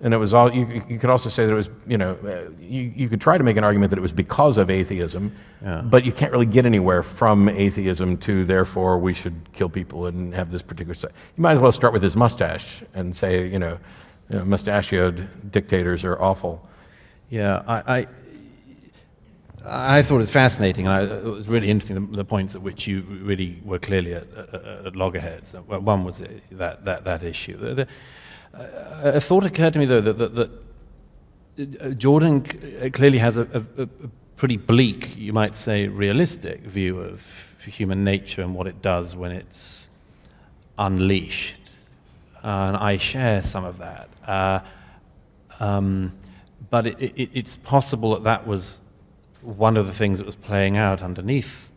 And it was all, you could also say that it was, you could try to make an argument that it was because of atheism, but you can't really get anywhere from atheism to, therefore, we should kill people and have this particular... You might as well start with his mustache and say, mustachioed dictators are awful. Yeah, I thought it was fascinating, and it was really interesting, the points at which you really were clearly at loggerheads. One was that issue. A thought occurred to me, though, that Jordan clearly has a pretty bleak, you might say, realistic view of human nature and what it does when it's unleashed. And I share some of that. But it's possible that was one of the things that was playing out underneath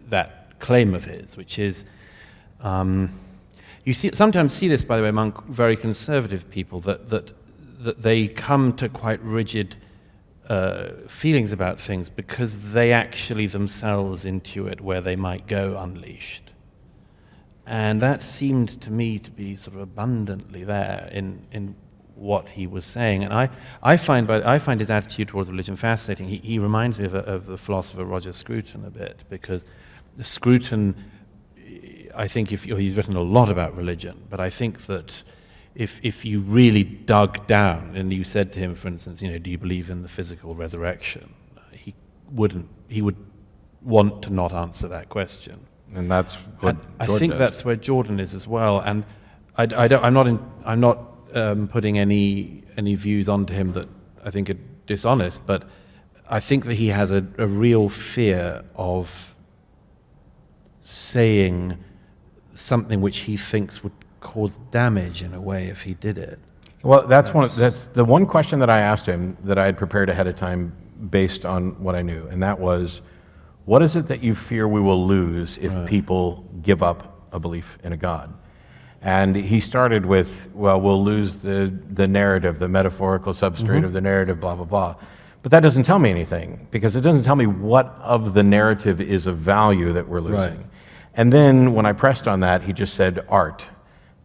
that claim of his, which is you sometimes see this, by the way, among very conservative people, that they come to quite rigid feelings about things because they actually themselves intuit where they might go unleashed. And that seemed to me to be sort of abundantly there in what he was saying. And I find his attitude towards religion fascinating. He reminds me of the philosopher Roger Scruton a bit, because Scruton, I think he's written a lot about religion, but I think that if you really dug down and you said to him, for instance, do you believe in the physical resurrection? He would want to not answer that question. And that's what I Jordan think does. that's where Jordan is as well. And I'm not putting any views onto him that I think are dishonest, but I think that he has a real fear of saying something which he thinks would cause damage in a way if he did it. Well, that's the one question that I asked him that I had prepared ahead of time based on what I knew, and that was, what is it that you fear we will lose if people give up a belief in a God? And he started with, well, we'll lose the narrative, the metaphorical substrate of the narrative, blah, blah, blah. But that doesn't tell me anything, because it doesn't tell me what of the narrative is of value that we're losing. Right. And then when I pressed on that, he just said art,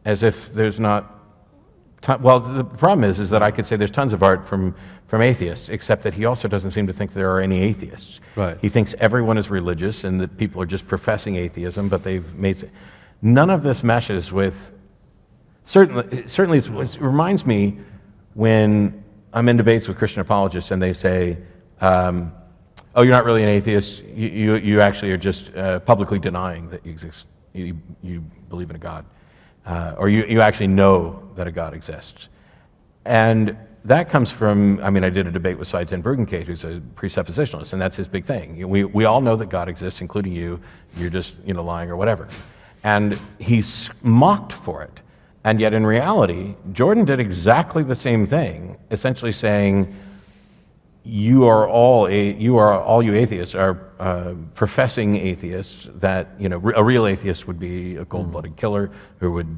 as if there's not... Well, the problem is that I could say there's tons of art from atheists, except that he also doesn't seem to think there are any atheists. Right. He thinks everyone is religious and that people are just professing atheism, but they've made... None of this meshes with... Certainly it reminds me when I'm in debates with Christian apologists and they say, oh, you're not really an atheist, you actually are just publicly denying that you exist, you believe in a God. Or you actually know that a God exists. And that comes from, I did a debate with Seitan Bruggencate, who's a presuppositionalist, and that's his big thing. We all know that God exists, including you. You're just lying or whatever. And he's mocked for it. And yet in reality, Jordan did exactly the same thing, essentially saying, all you atheists are professing atheists, that a real atheist would be a cold-blooded killer who would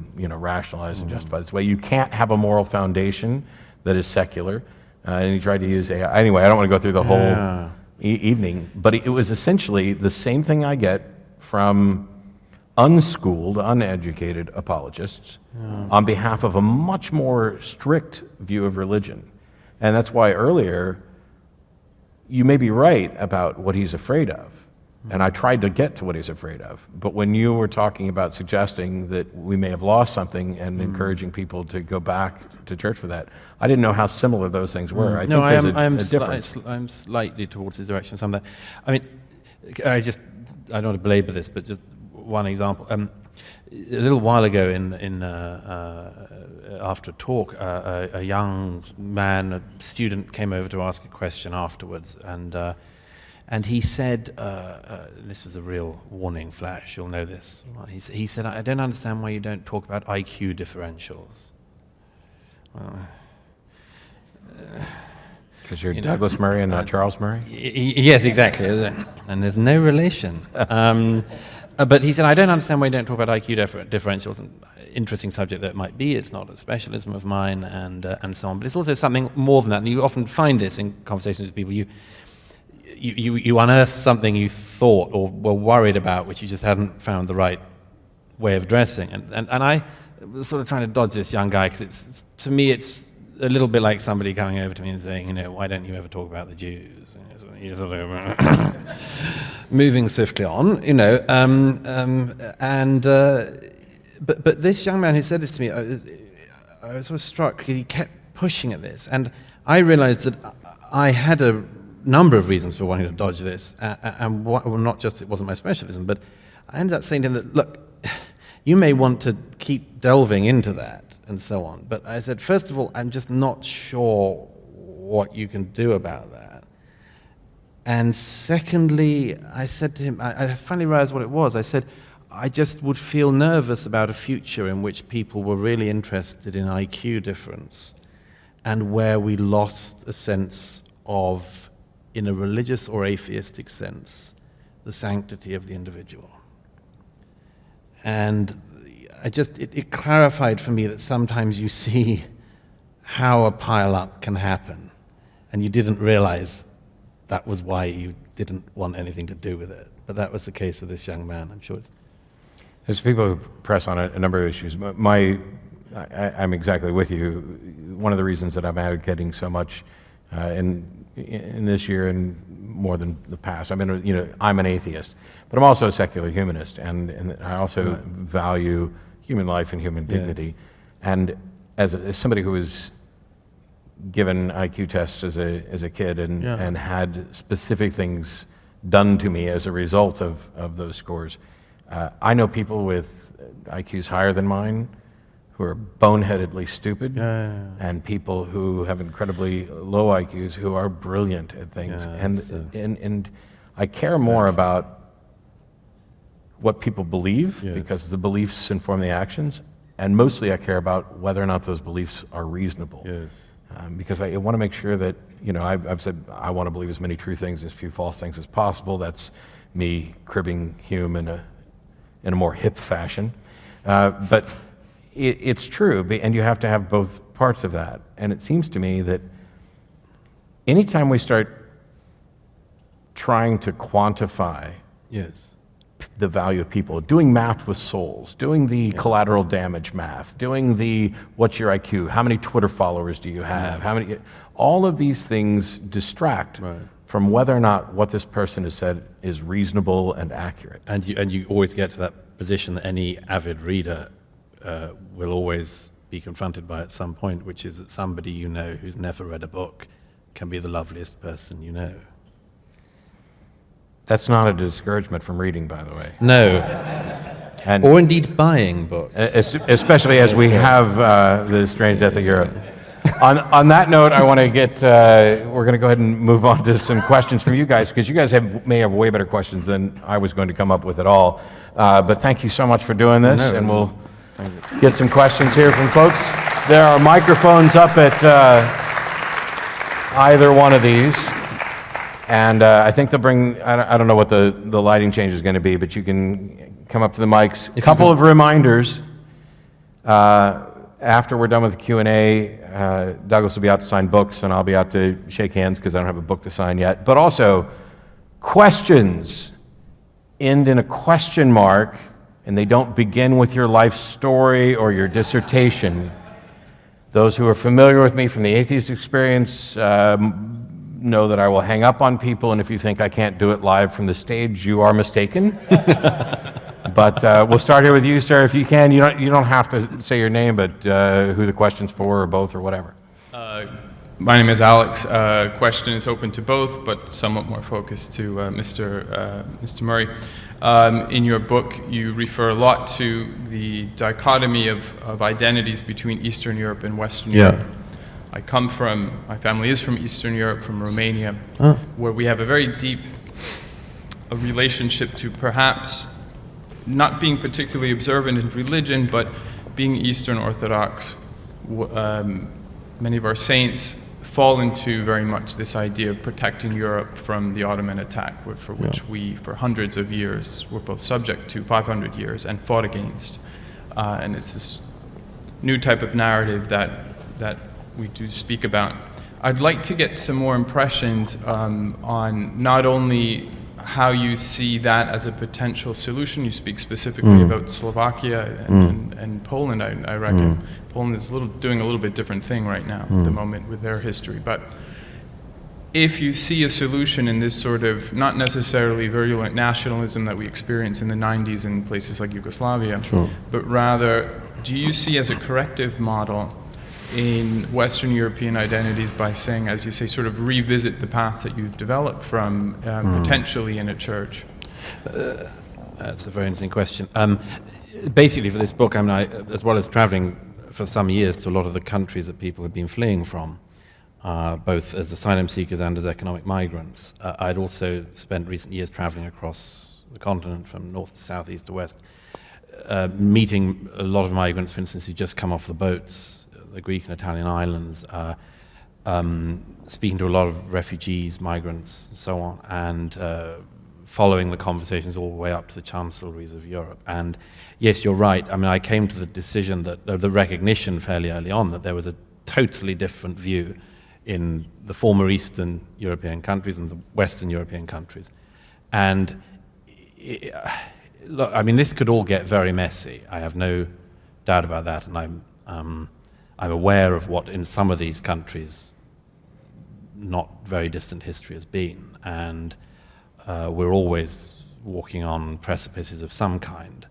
rationalize and justify this way. You can't have a moral foundation that is secular. And he tried to use AI. Anyway, I don't want to go through the whole evening, but it was essentially the same thing I get from unschooled, uneducated apologists on behalf of a much more strict view of religion. And that's why earlier, you may be right about what he's afraid of, and I tried to get to what he's afraid of. But when you were talking about suggesting that we may have lost something and encouraging people to go back to church for that, I didn't know how similar those things were. I think there's a difference. I'm slightly towards his direction. Some of that. I don't want to belabor this, but just one example. A little while ago, after a talk, a young man, a student, came over to ask a question afterwards, and he said, this was a real warning flash, you'll know this. He said, I don't understand why you don't talk about IQ differentials. Because you're Douglas Murray and not Charles Murray? Yes, exactly. And there's no relation. But he said, I don't understand why you don't talk about IQ differentials. An interesting subject that it might be. It's not a specialism of mine, and so on. But it's also something more than that. And you often find this in conversations with people. You unearth something you thought or were worried about, which you just hadn't found the right way of addressing. And I was sort of trying to dodge this young guy, because to me it's a little bit like somebody coming over to me and saying, why don't you ever talk about the Jews? You sort of moving swiftly on, but this young man who said this to me, I was sort of struck, because he kept pushing at this, and I realized that I had a number of reasons for wanting to dodge this, and not just it wasn't my specialism, but I ended up saying to him that, look, you may want to keep delving into that and so on, but I said, first of all, I'm just not sure what you can do about that. And secondly, I said to him, I finally realized what it was. I said, I just would feel nervous about a future in which people were really interested in IQ difference, and where we lost a sense of, in a religious or atheistic sense, the sanctity of the individual. And it clarified for me that sometimes you see how a pile-up can happen, and you didn't realize that was why you didn't want anything to do with it. But that was the case with this young man, I'm sure. There's people who press on a number of issues. I'm exactly with you. One of the reasons that I'm advocating so much in this year and more than the past, I'm an atheist, but I'm also a secular humanist, and I also value human life and human dignity. And as somebody who was given IQ tests as a kid and had specific things done to me as a result of those scores, I know people with IQs higher than mine who are boneheadedly stupid, and people who have incredibly low IQs who are brilliant at things. And I care more about what people believe, because the beliefs inform the actions, and mostly I care about whether or not those beliefs are reasonable. Because I want to make sure that, I've said I want to believe as many true things and as few false things as possible. That's me cribbing Hume in a more hip fashion. But it's true, and you have to have both parts of that. And it seems to me that anytime we start trying to quantify the value of people, doing math with souls, doing the collateral damage math, doing the what's your IQ, how many Twitter followers do you have, all of these things distract from whether or not what this person has said is reasonable and accurate. And you always get to that position that any avid reader will always be confronted by at some point, which is that somebody you know who's never read a book can be the loveliest person you know. That's not a discouragement from reading, by the way. No. Or indeed buying books. Especially as we have the strange death of Europe. On that note, I want to we're going to go ahead and move on to some questions from you guys, because you guys may have way better questions than I was going to come up with at all. But thank you so much for doing this, and we'll get some questions here from folks. There are microphones up at either one of these. And I think they'll bring, I don't know what the lighting change is going to be, but you can come up to the mics. A couple of reminders. After we're done with the Q&A, Douglas will be out to sign books, and I'll be out to shake hands because I don't have a book to sign yet. But also, questions end in a question mark, and they don't begin with your life story or your dissertation. Those who are familiar with me from the atheist experience know that I will hang up on people, and if you think I can't do it live from the stage, you are mistaken. But we'll start here with you, sir, if you can. You don't have to say your name, but who the question's for, or both, or whatever. My name is Alex. Question is open to both, but somewhat more focused to Mr. Murray. In your book, you refer a lot to the dichotomy of identities between Eastern Europe and Western Europe. My family is from Eastern Europe, from Romania, where we have a very deep relationship to perhaps not being particularly observant in religion, but being Eastern Orthodox. Many of our saints fall into very much this idea of protecting Europe from the Ottoman attack, for which we, for hundreds of years, were both subject to, 500 years, and fought against. And it's this new type of narrative that we do speak about. I'd like to get some more impressions on not only how you see that as a potential solution. You speak specifically about Slovakia and Poland, I reckon. Poland is doing a little bit different thing right now at the moment with their history. But if you see a solution in this sort of not necessarily virulent nationalism that we experience in the 90s in places like Yugoslavia, but rather, do you see as a corrective model in Western European identities by saying, as you say, sort of revisit the paths that you've developed from potentially in a church? That's a very interesting question. Basically, for this book, as well as traveling for some years to a lot of the countries that people have been fleeing from, both as asylum seekers and as economic migrants, I'd also spent recent years traveling across the continent from north to south, east to west, meeting a lot of migrants, for instance, who just come off the boats, the Greek and Italian islands, speaking to a lot of refugees, migrants, and so on, and following the conversations all the way up to the chancelleries of Europe. And yes, you're right. I mean, I came to the decision that the recognition fairly early on that there was a totally different view in the former Eastern European countries and the Western European countries. And look, I mean, this could all get very messy. I have no doubt about that, and I'm aware of what in some of these countries not very distant history has been, and we're always walking on precipices of some kind.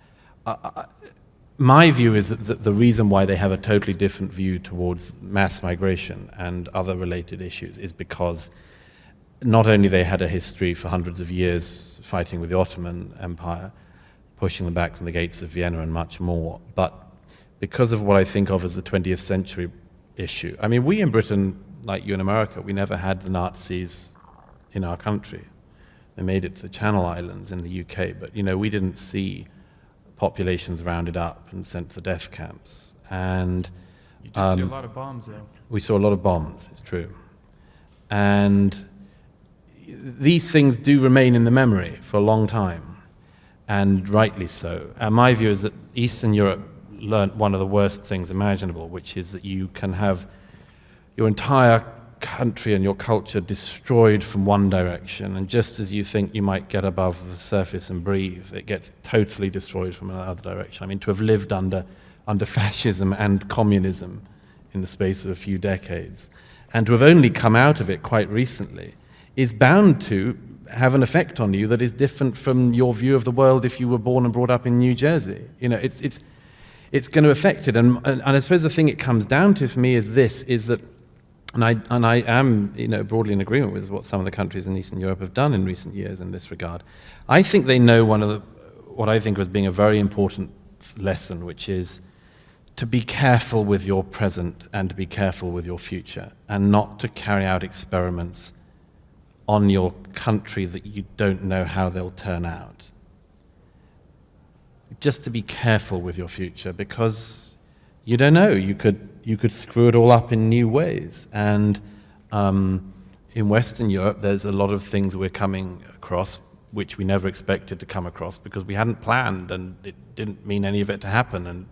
My view is that the reason why they have a totally different view towards mass migration and other related issues is because not only they had a history for hundreds of years fighting with the Ottoman Empire, pushing them back from the gates of Vienna and much more, but because of what I think of as the 20th century issue. I mean, we in Britain, like you in America, we never had the Nazis in our country. They made it to the Channel Islands in the UK, but we didn't see populations rounded up and sent to the death camps. And you did see a lot of bombs, though. we saw a lot of bombs, it's true. And these things do remain in the memory for a long time, and rightly so. And my view is that Eastern Europe learnt one of the worst things imaginable, which is that you can have your entire country and your culture destroyed from one direction, and just as you think you might get above the surface and breathe, it gets totally destroyed from another direction. I mean, to have lived under fascism and communism in the space of a few decades, and to have only come out of it quite recently, is bound to have an effect on you that is different from your view of the world if you were born and brought up in New Jersey. It's going to affect it, and I suppose the thing it comes down to for me is this: is that, and I am broadly in agreement with what some of the countries in Eastern Europe have done in recent years in this regard. I think they know what I think was being a very important lesson, which is to be careful with your present and to be careful with your future, and not to carry out experiments on your country that you don't know how they'll turn out. Just to be careful with your future, because you don't know. You could screw it all up in new ways. And in Western Europe, there's a lot of things we're coming across which we never expected to come across because we hadn't planned, and it didn't mean any of it to happen.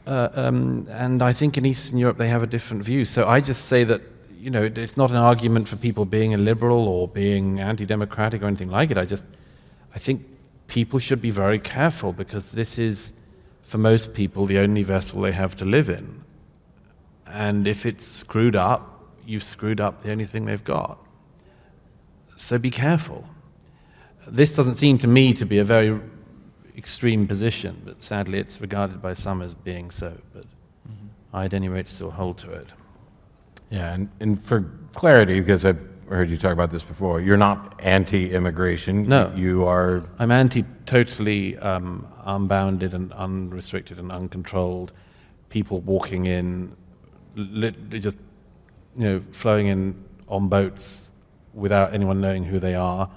And I think in Eastern Europe they have a different view. So I just say that it's not an argument for people being a liberal or being anti-democratic or anything like it. I think people should be very careful, because this is, for most people, the only vessel they have to live in. And if it's screwed up, you've screwed up the only thing they've got. So be careful. This doesn't seem to me to be a very extreme position, but sadly it's regarded by some as being so. But I, at any rate, still hold to it. Yeah, and for clarity, because I've heard you talk about this before, you're not anti-immigration. No. You are... I'm totally unbounded and unrestricted and uncontrolled. People walking in, just flowing in on boats without anyone knowing who they are,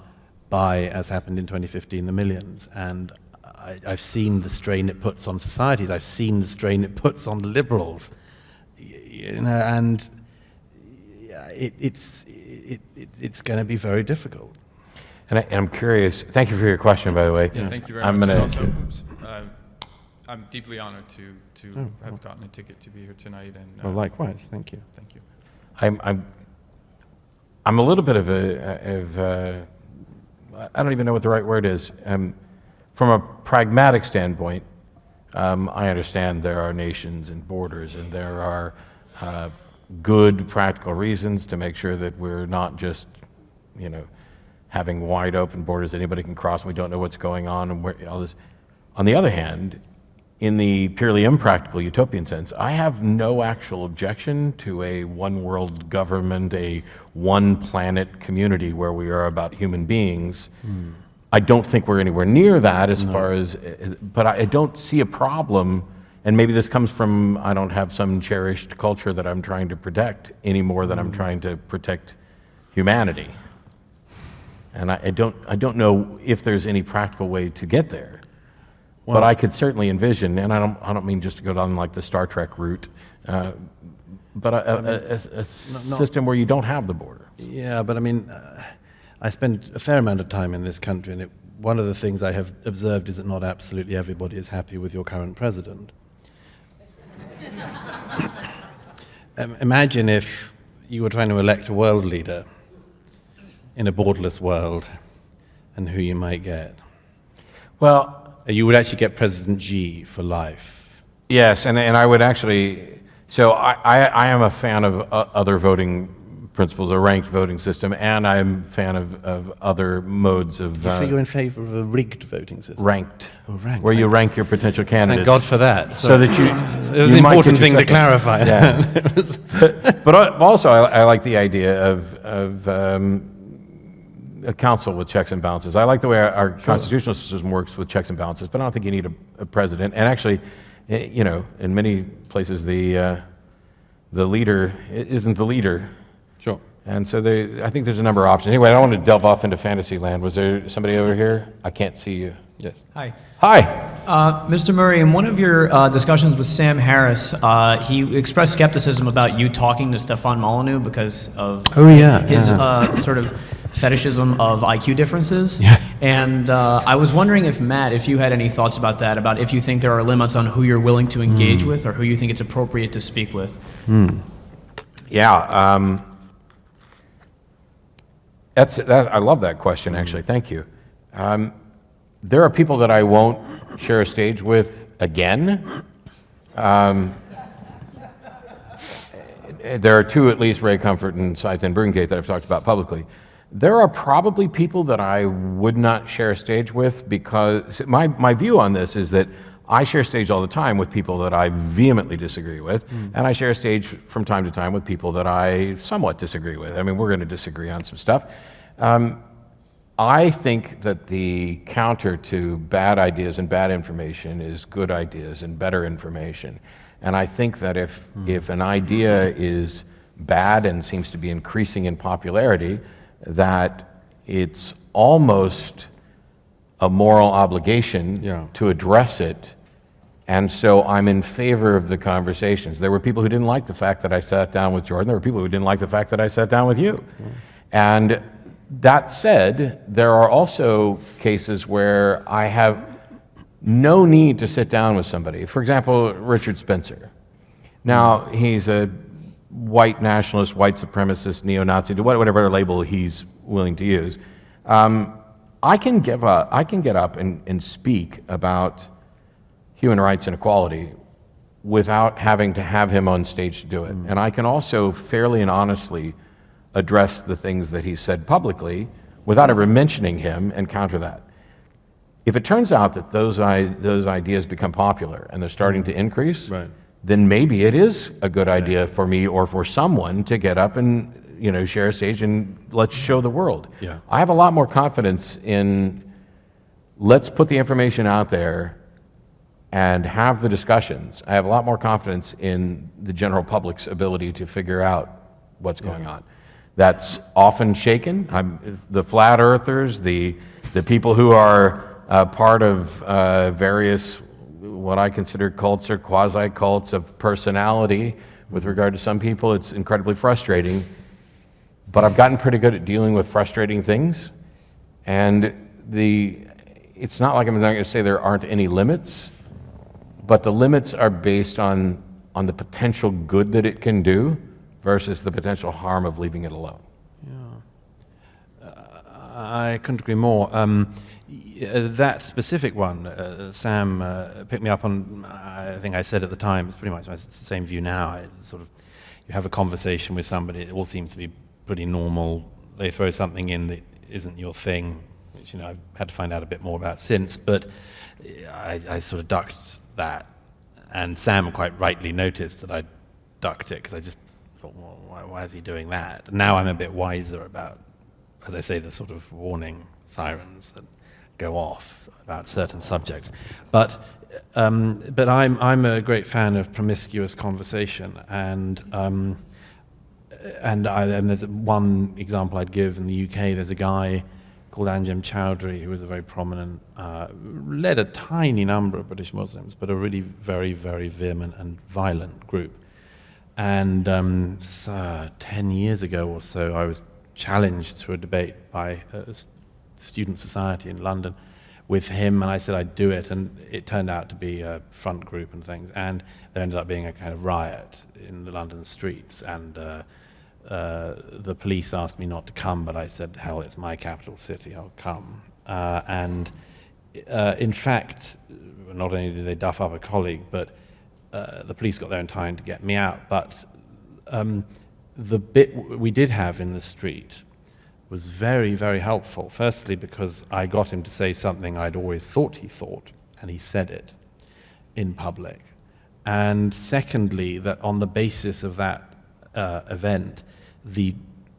by, as happened in 2015, the millions. And I've seen the strain it puts on societies. I've seen the strain it puts on the liberals. And it's going to be very difficult. And I'm curious, thank you for your question, by the way. Yeah, thank you very much. And also, I'm deeply honored to have gotten a ticket to be here tonight. And well, likewise, thank you. Thank you. I'm a little bit of a I don't even know what the right word is. From a pragmatic standpoint, I understand there are nations and borders, and there are good practical reasons to make sure that we're not just, having wide open borders that anybody can cross and we don't know what's going on and all this. On the other hand, in the purely impractical utopian sense, I have no actual objection to a one world government, a one planet community where we are about human beings. I don't think we're anywhere near that as far as, but I don't see a problem. And maybe this comes from, I don't have some cherished culture that I'm trying to protect any more than I'm trying to protect humanity. And I don't know if there's any practical way to get there. Well, but I could certainly envision, and I don't mean just to go down like the Star Trek route, but a system where you don't have the border. Yeah, but I mean, I spend a fair amount of time in this country, and one of the things I have observed is that not absolutely everybody is happy with your current president. Imagine if you were trying to elect a world leader in a borderless world, and who you might get. Well, You would actually get President Xi for life. yes, and I would actually, so I am a fan of other voting principles, a ranked voting system, and I'm a fan of other modes of So you're in favor of a rigged voting system? ranked, Oh, ranked. where you rank your potential candidates. Thank God for that. So that it was you an might important get your thing to second. clarify. Yeah. But also, I like the idea of a council with checks and balances. I like the way our constitutional system works with checks and balances, but I don't think you need a president. And actually, you know, in many places, the leader isn't the leader. Sure. And so I think there's a number of options. Anyway, I don't want to delve off into fantasy land. Was there somebody over here? I can't see you. Yes. Hi. Hi. Mr. Murray, in one of your discussions with Sam Harris, he expressed skepticism about you talking to Stefan Molyneux because of his sort of fetishism of IQ differences. Yeah. And I was wondering if you had any thoughts about that, about if you think there are limits on who you're willing to engage with or who you think it's appropriate to speak with. Yeah. I love that question, actually. Thank you. There are people that I won't share a stage with again. There are two, at least, Ray Comfort and Saizen Brungate, that I've talked about publicly. There are probably people that I would not share a stage with, because my view on this is that I share stage all the time with people that I vehemently disagree with, and I share stage from time to time with people that I somewhat disagree with. I mean, we're going to disagree on some stuff. I think that the counter to bad ideas and bad information is good ideas and better information. And I think that if an idea is bad and seems to be increasing in popularity, that it's almost a moral obligation to address it. And so I'm in favor of the conversations. There were people who didn't like the fact that I sat down with Jordan. There were people who didn't like the fact that I sat down with you. And that said, there are also cases where I have no need to sit down with somebody. For example, Richard Spencer. Now, he's a white nationalist, white supremacist, neo-Nazi, whatever label he's willing to use. I can get up and speak about human rights and equality without having to have him on stage to do it. And I can also fairly and honestly address the things that he said publicly without ever mentioning him and counter that. If it turns out that those ideas become popular and they're starting to increase, then maybe it is a good idea for me or for someone to get up and share a stage and let's show the world. Yeah. I have a lot more confidence in let's put the information out there and have the discussions. I have a lot more confidence in the general public's ability to figure out what's going on. That's often shaken. The flat earthers, the people who are part of various what I consider cults or quasi-cults of personality. With regard to some people, it's incredibly frustrating. But I've gotten pretty good at dealing with frustrating things. And it's not like I'm not going to say there aren't any limits, but the limits are based on the potential good that it can do versus the potential harm of leaving it alone. I couldn't agree more. That specific one, Sam picked me up on, I think I said at the time, it's pretty much the same view now. You have a conversation with somebody, it all seems to be pretty normal. They throw something in that isn't your thing, which I've had to find out a bit more about since, but I sort of ducked that. And Sam quite rightly noticed that I ducked it, because I just thought, well, why is he doing that? Now I'm a bit wiser about, as I say, the sort of warning sirens that go off about certain subjects. But I'm a great fan of promiscuous conversation, and there's one example I'd give in the UK. There's a guy called Anjem Chowdhury, who was a very prominent, led a tiny number of British Muslims, but a really very, very vehement and violent group. And 10 years ago or so, I was challenged through a debate by a student society in London with him, and I said I'd do it, and it turned out to be a front group and things, and there ended up being a kind of riot in the London streets, and the police asked me not to come, but I said, hell, it's my capital city, I'll come. In fact, not only did they duff up a colleague, but the police got there in time to get me out. But the bit we did have in the street was very, very helpful. Firstly, because I got him to say something I'd always thought he thought, and he said it in public. And secondly, that on the basis of that event, the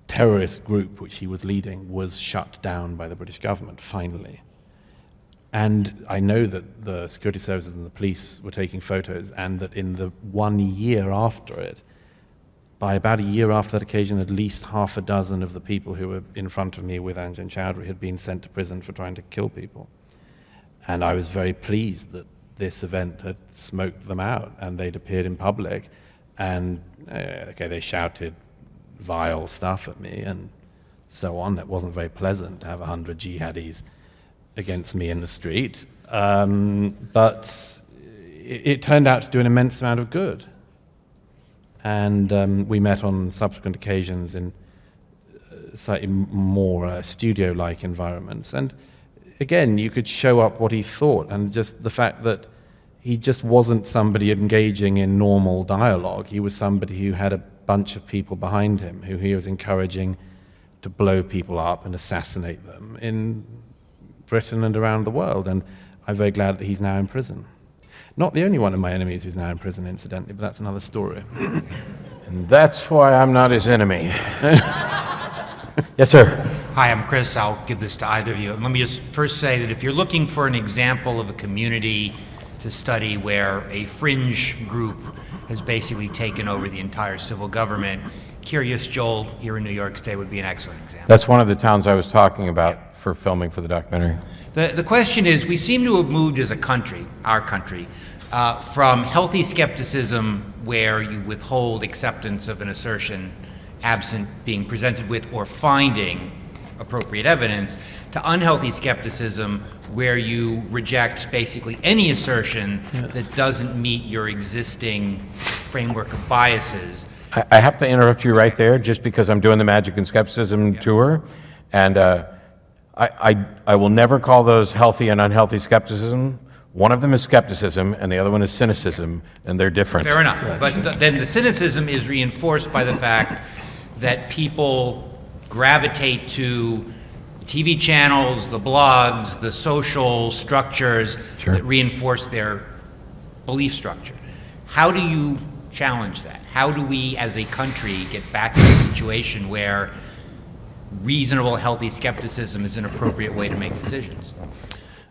terrorist group which he was leading was shut down by the British government, finally. And I know that the security services and the police were taking photos, and that in the 1 year after it, by about a year after that occasion, at least half a dozen of the people who were in front of me with Anjan Chowdhury had been sent to prison for trying to kill people. And I was very pleased that this event had smoked them out, and they'd appeared in public, and okay, they shouted vile stuff at me and so on. It wasn't very pleasant to have 100 jihadis against me in the street, but it turned out to do an immense amount of good. And we met on subsequent occasions in slightly more studio-like environments. And again, you could show up what he thought, and just the fact that he just wasn't somebody engaging in normal dialogue. He was somebody who had a bunch of people behind him, who he was encouraging to blow people up and assassinate them in Britain and around the world. And I'm very glad that he's now in prison. Not the only one of my enemies who's now in prison, incidentally, but that's another story. And that's why I'm not his enemy. Yes, sir. Hi, I'm Chris. I'll give this to either of you. Let me just first say that if you're looking for an example of a community to study where a fringe group has basically taken over the entire civil government, Curious Joel here in New York State would be an excellent example. That's one of the towns I was talking about for filming for the documentary. The question is, we seem to have moved as a country, our country, from healthy skepticism where you withhold acceptance of an assertion absent being presented with or finding appropriate evidence, to unhealthy skepticism where you reject basically any assertion that doesn't meet your existing framework of biases. I have to interrupt you right there, just because I'm doing the Magic and Skepticism tour, and I will never call those healthy and unhealthy skepticism. One of them is skepticism, and the other one is cynicism, and they're different. Fair enough. But then the cynicism is reinforced by the fact that people gravitate to TV channels, the blogs, the social structures that reinforce their belief structure. How do you challenge that? How do we as a country get back to a situation where reasonable, healthy skepticism is an appropriate way to make decisions?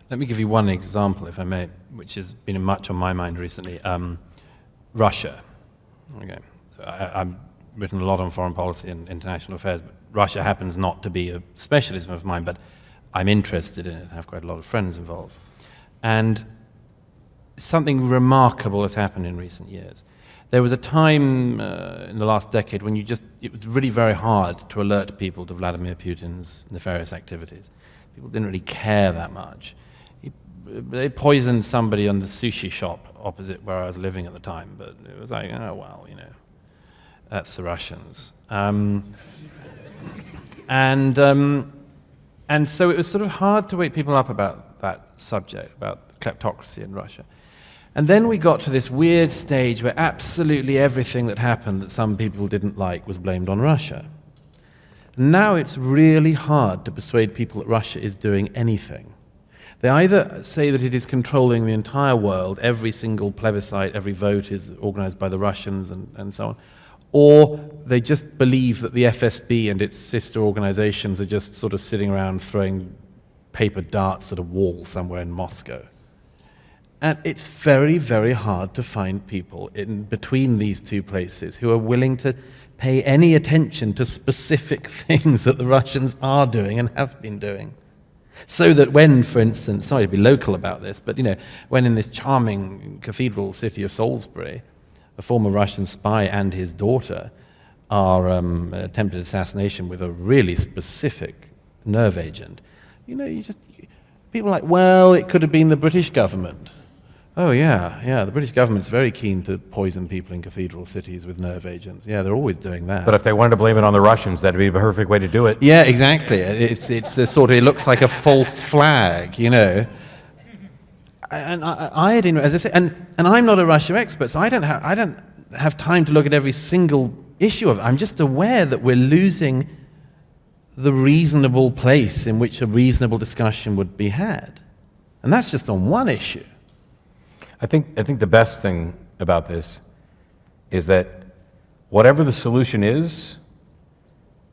Let me give you one example, if I may, which has been much on my mind recently. Russia. Okay. I've written a lot on foreign policy and international affairs, but Russia happens not to be a specialism of mine, but I'm interested in it. I have quite a lot of friends involved. And something remarkable has happened in recent years. There was a time in the last decade when it was really very hard to alert people to Vladimir Putin's nefarious activities. People didn't really care that much. They poisoned somebody on the sushi shop opposite where I was living at the time, but it was like, oh, well, you know, that's the Russians. And so it was sort of hard to wake people up about that subject, about kleptocracy in Russia. And then we got to this weird stage where absolutely everything that happened that some people didn't like was blamed on Russia. Now it's really hard to persuade people that Russia is doing anything. They either say that it is controlling the entire world, every single plebiscite, every vote is organized by the Russians and so on, or they just believe that the FSB and its sister organizations are just sort of sitting around throwing paper darts at a wall somewhere in Moscow. And it's very, very hard to find people in between these two places who are willing to pay any attention to specific things that the Russians are doing and have been doing. So that when, for instance, sorry to be local about this, but you know, when in this charming cathedral city of Salisbury, a former Russian spy and his daughter our attempted assassination with a really specific nerve agent, people are like, well, it could have been the British government. Oh yeah, the British government's very keen to poison people in cathedral cities with nerve agents. Yeah, they're always doing that. But if they wanted to blame it on the Russians, that'd be the perfect way to do it. Yeah, exactly. It's a sort of, it looks like a false flag, And I didn't, as I say, and I'm not a Russia expert, so I don't have time to look at every single issue of it. I'm just aware that we're losing the reasonable place in which a reasonable discussion would be had, and that's just on one issue. I think the best thing about this is that whatever the solution is,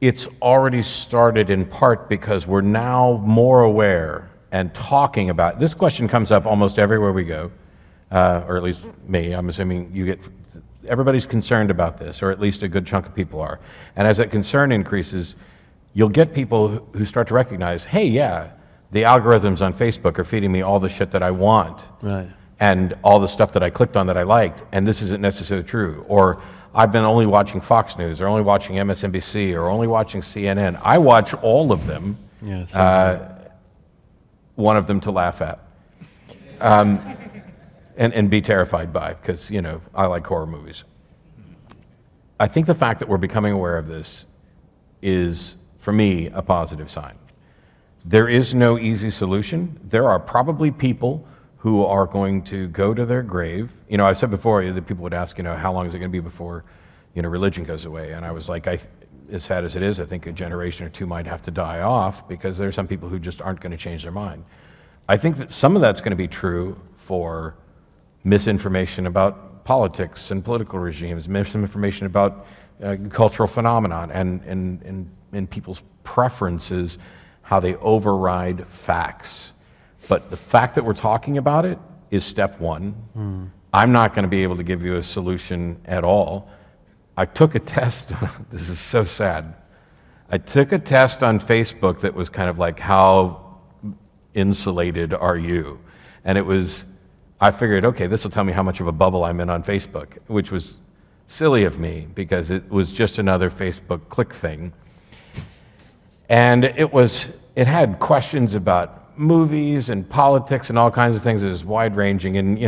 it's already started in part because we're now more aware and talking about, this question comes up almost everywhere we go, or at least me, I'm assuming everybody's concerned about this, or at least a good chunk of people are. And as that concern increases, you'll get people who start to recognize, hey, yeah, the algorithms on Facebook are feeding me all the shit that I want. Right. And all the stuff that I clicked on that I liked, and this isn't necessarily true. Or I've been only watching Fox News, or only watching MSNBC, or only watching CNN. I watch all of them, Yes. One of them to laugh at, and be terrified by, because, I like horror movies. I think the fact that we're becoming aware of this is, for me, a positive sign. There is no easy solution. There are probably people who are going to go to their grave. I've said before that people would ask, how long is it going to be before, religion goes away? And I was like, as sad as it is, I think a generation or two might have to die off because there are some people who just aren't going to change their mind. I think that some of that's going to be true for misinformation about politics and political regimes, misinformation about cultural phenomenon and people's preferences, how they override facts. But the fact that we're talking about it is step one. I'm not going to be able to give you a solution at all. I took a test, this is so sad. I took a test on Facebook that was kind of like, how insulated are you? And I figured, okay, this will tell me how much of a bubble I'm in on Facebook, which was silly of me because it was just another Facebook click thing. And it had questions about movies and politics and all kinds of things. It was wide-ranging, and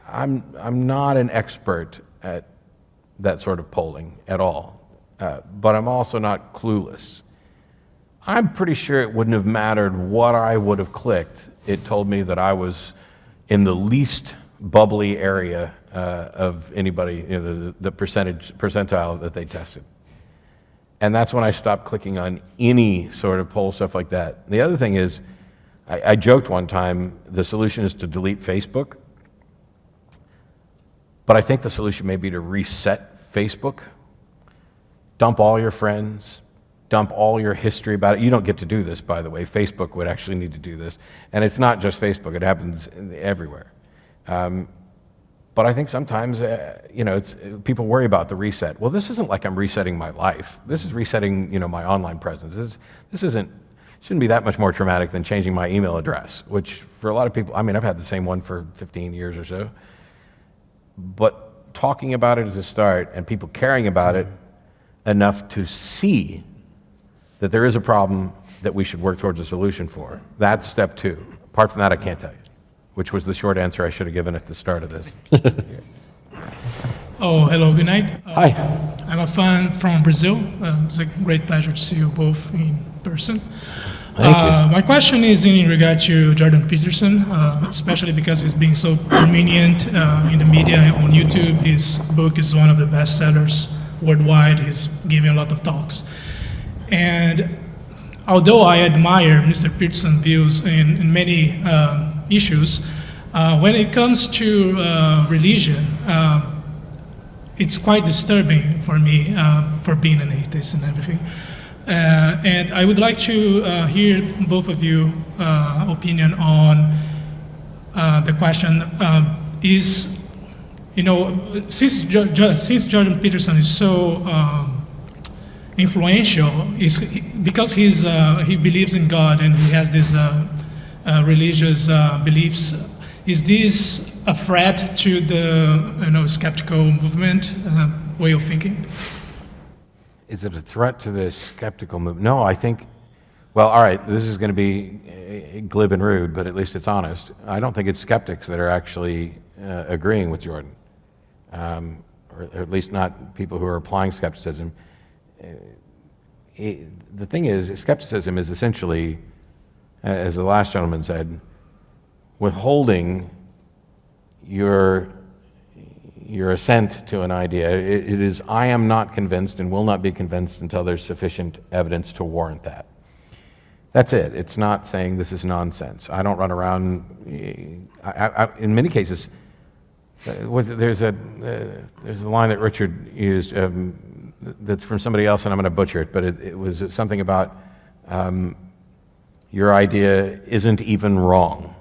I'm not an expert at that sort of polling at all, but I'm also not clueless. I'm pretty sure it wouldn't have mattered what I would have clicked. It told me that I was in the least bubbly area of anybody, the percentile that they tested. And that's when I stopped clicking on any sort of poll stuff like that. The other thing is, I joked one time, the solution is to delete Facebook, but I think the solution may be to reset Facebook, dump all your friends, dump all your history about it. You don't get to do this, by the way. Facebook would actually need to do this. And it's not just Facebook, it happens everywhere. But I think sometimes, people worry about the reset. Well, this isn't like I'm resetting my life. This is resetting, my online presence. This shouldn't be that much more traumatic than changing my email address, which for a lot of people, I've had the same one for 15 years or so. But talking about it is a start, and people caring about it enough to see that there is a problem that we should work towards a solution for. That's step two. Apart from that, I can't tell you, which was the short answer I should have given at the start of this. Oh, hello, good night. Hi. I'm a fan from Brazil. It's a great pleasure to see you both in person. Thank you. My question is in regard to Jordan Peterson, especially because he's being so prominent in the media on YouTube. His book is one of the best sellers worldwide. He's giving a lot of talks. And although I admire Mr. Peterson's views in many issues, when it comes to religion, it's quite disturbing for me, for being an atheist and everything. And I would like to hear both of you opinion on the question, since Jordan Peterson is so influential, because he believes in God and he has these religious beliefs, is this a threat to the skeptical movement way of thinking? is it a threat to the skeptical movement? No, I think, well, all right, this is going to be glib and rude, but at least it's honest. I don't think it's skeptics that are actually agreeing with Jordan, or at least not people who are applying skepticism. The thing is, skepticism is essentially, as the last gentleman said, withholding your assent to an idea. It is, I am not convinced and will not be convinced until there's sufficient evidence to warrant that. That's it. It's not saying this is nonsense. I don't run around, in many cases, there's a line that Richard used that's from somebody else, and I'm going to butcher it, but it was something about your idea isn't even wrong.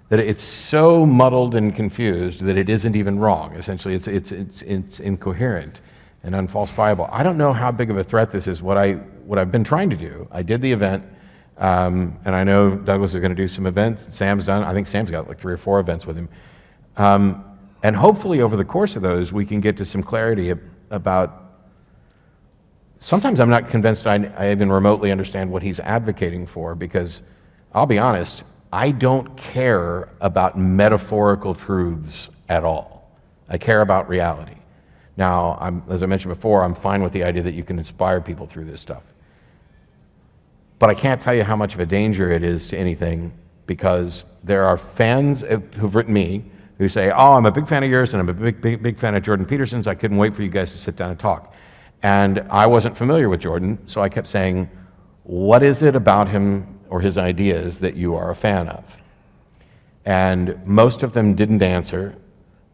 That it's so muddled and confused that it isn't even wrong. Essentially, it's incoherent and unfalsifiable. I don't know how big of a threat this is. What I've been trying to do, I did the event, and I know Douglas is going to do some events. Sam's done. I think Sam's got like 3 or 4 events with him. And hopefully over the course of those, we can get to some clarity about, sometimes I'm not convinced I even remotely understand what he's advocating for, because I'll be honest, I don't care about metaphorical truths at all. I care about reality. Now, as I mentioned before, I'm fine with the idea that you can inspire people through this stuff. But I can't tell you how much of a danger it is to anything, because there are fans who've written me who say, oh, I'm a big fan of yours and I'm a big fan of Jordan Peterson's. I couldn't wait for you guys to sit down and talk. And I wasn't familiar with Jordan, so I kept saying, what is it about him or his ideas that you are a fan of? And most of them didn't answer.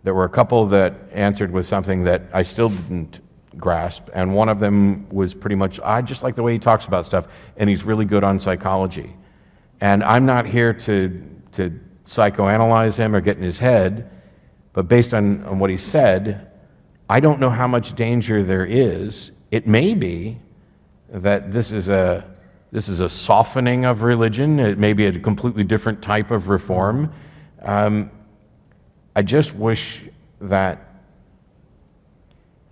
There were a couple that answered with something that I still didn't grasp, and one of them was pretty much, I just like the way he talks about stuff, and he's really good on psychology. And I'm not here to psychoanalyze him or get in his head, but based on what he said, I don't know how much danger there is. It may be that this is a softening of religion. It may be a completely different type of reform. I just wish that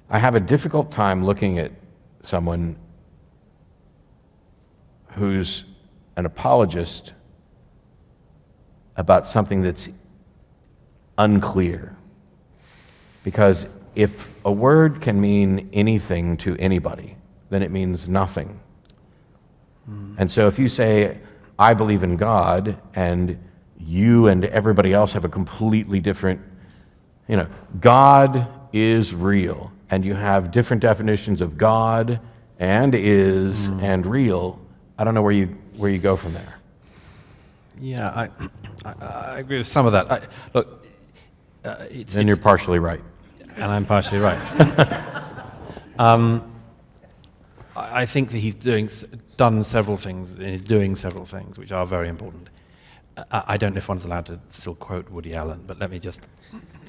I have a difficult time looking at someone who's an apologist about something that's unclear. Because if a word can mean anything to anybody, then it means nothing. And so if you say, I believe in God, and you and everybody else have a completely different, God is real, and you have different definitions of God and is and real, I don't know where you go from there. Yeah, I agree with some of that. Look, Then you're partially right. And I'm partially right. I think that he's done several things, and he's doing several things which are very important. I don't know if one's allowed to still quote Woody Allen, but let me just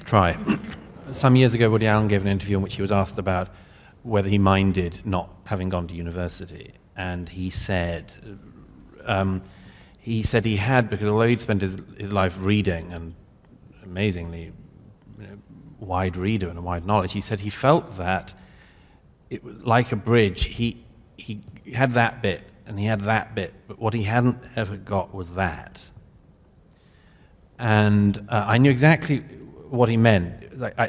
try. Some years ago, Woody Allen gave an interview in which he was asked about whether he minded not having gone to university, and he said he had, because although he'd spent his life reading, and amazingly wide reader and a wide knowledge, he said he felt that like a bridge, he had that bit and he had that bit, but what he hadn't ever got was that. And I knew exactly what he meant. Like,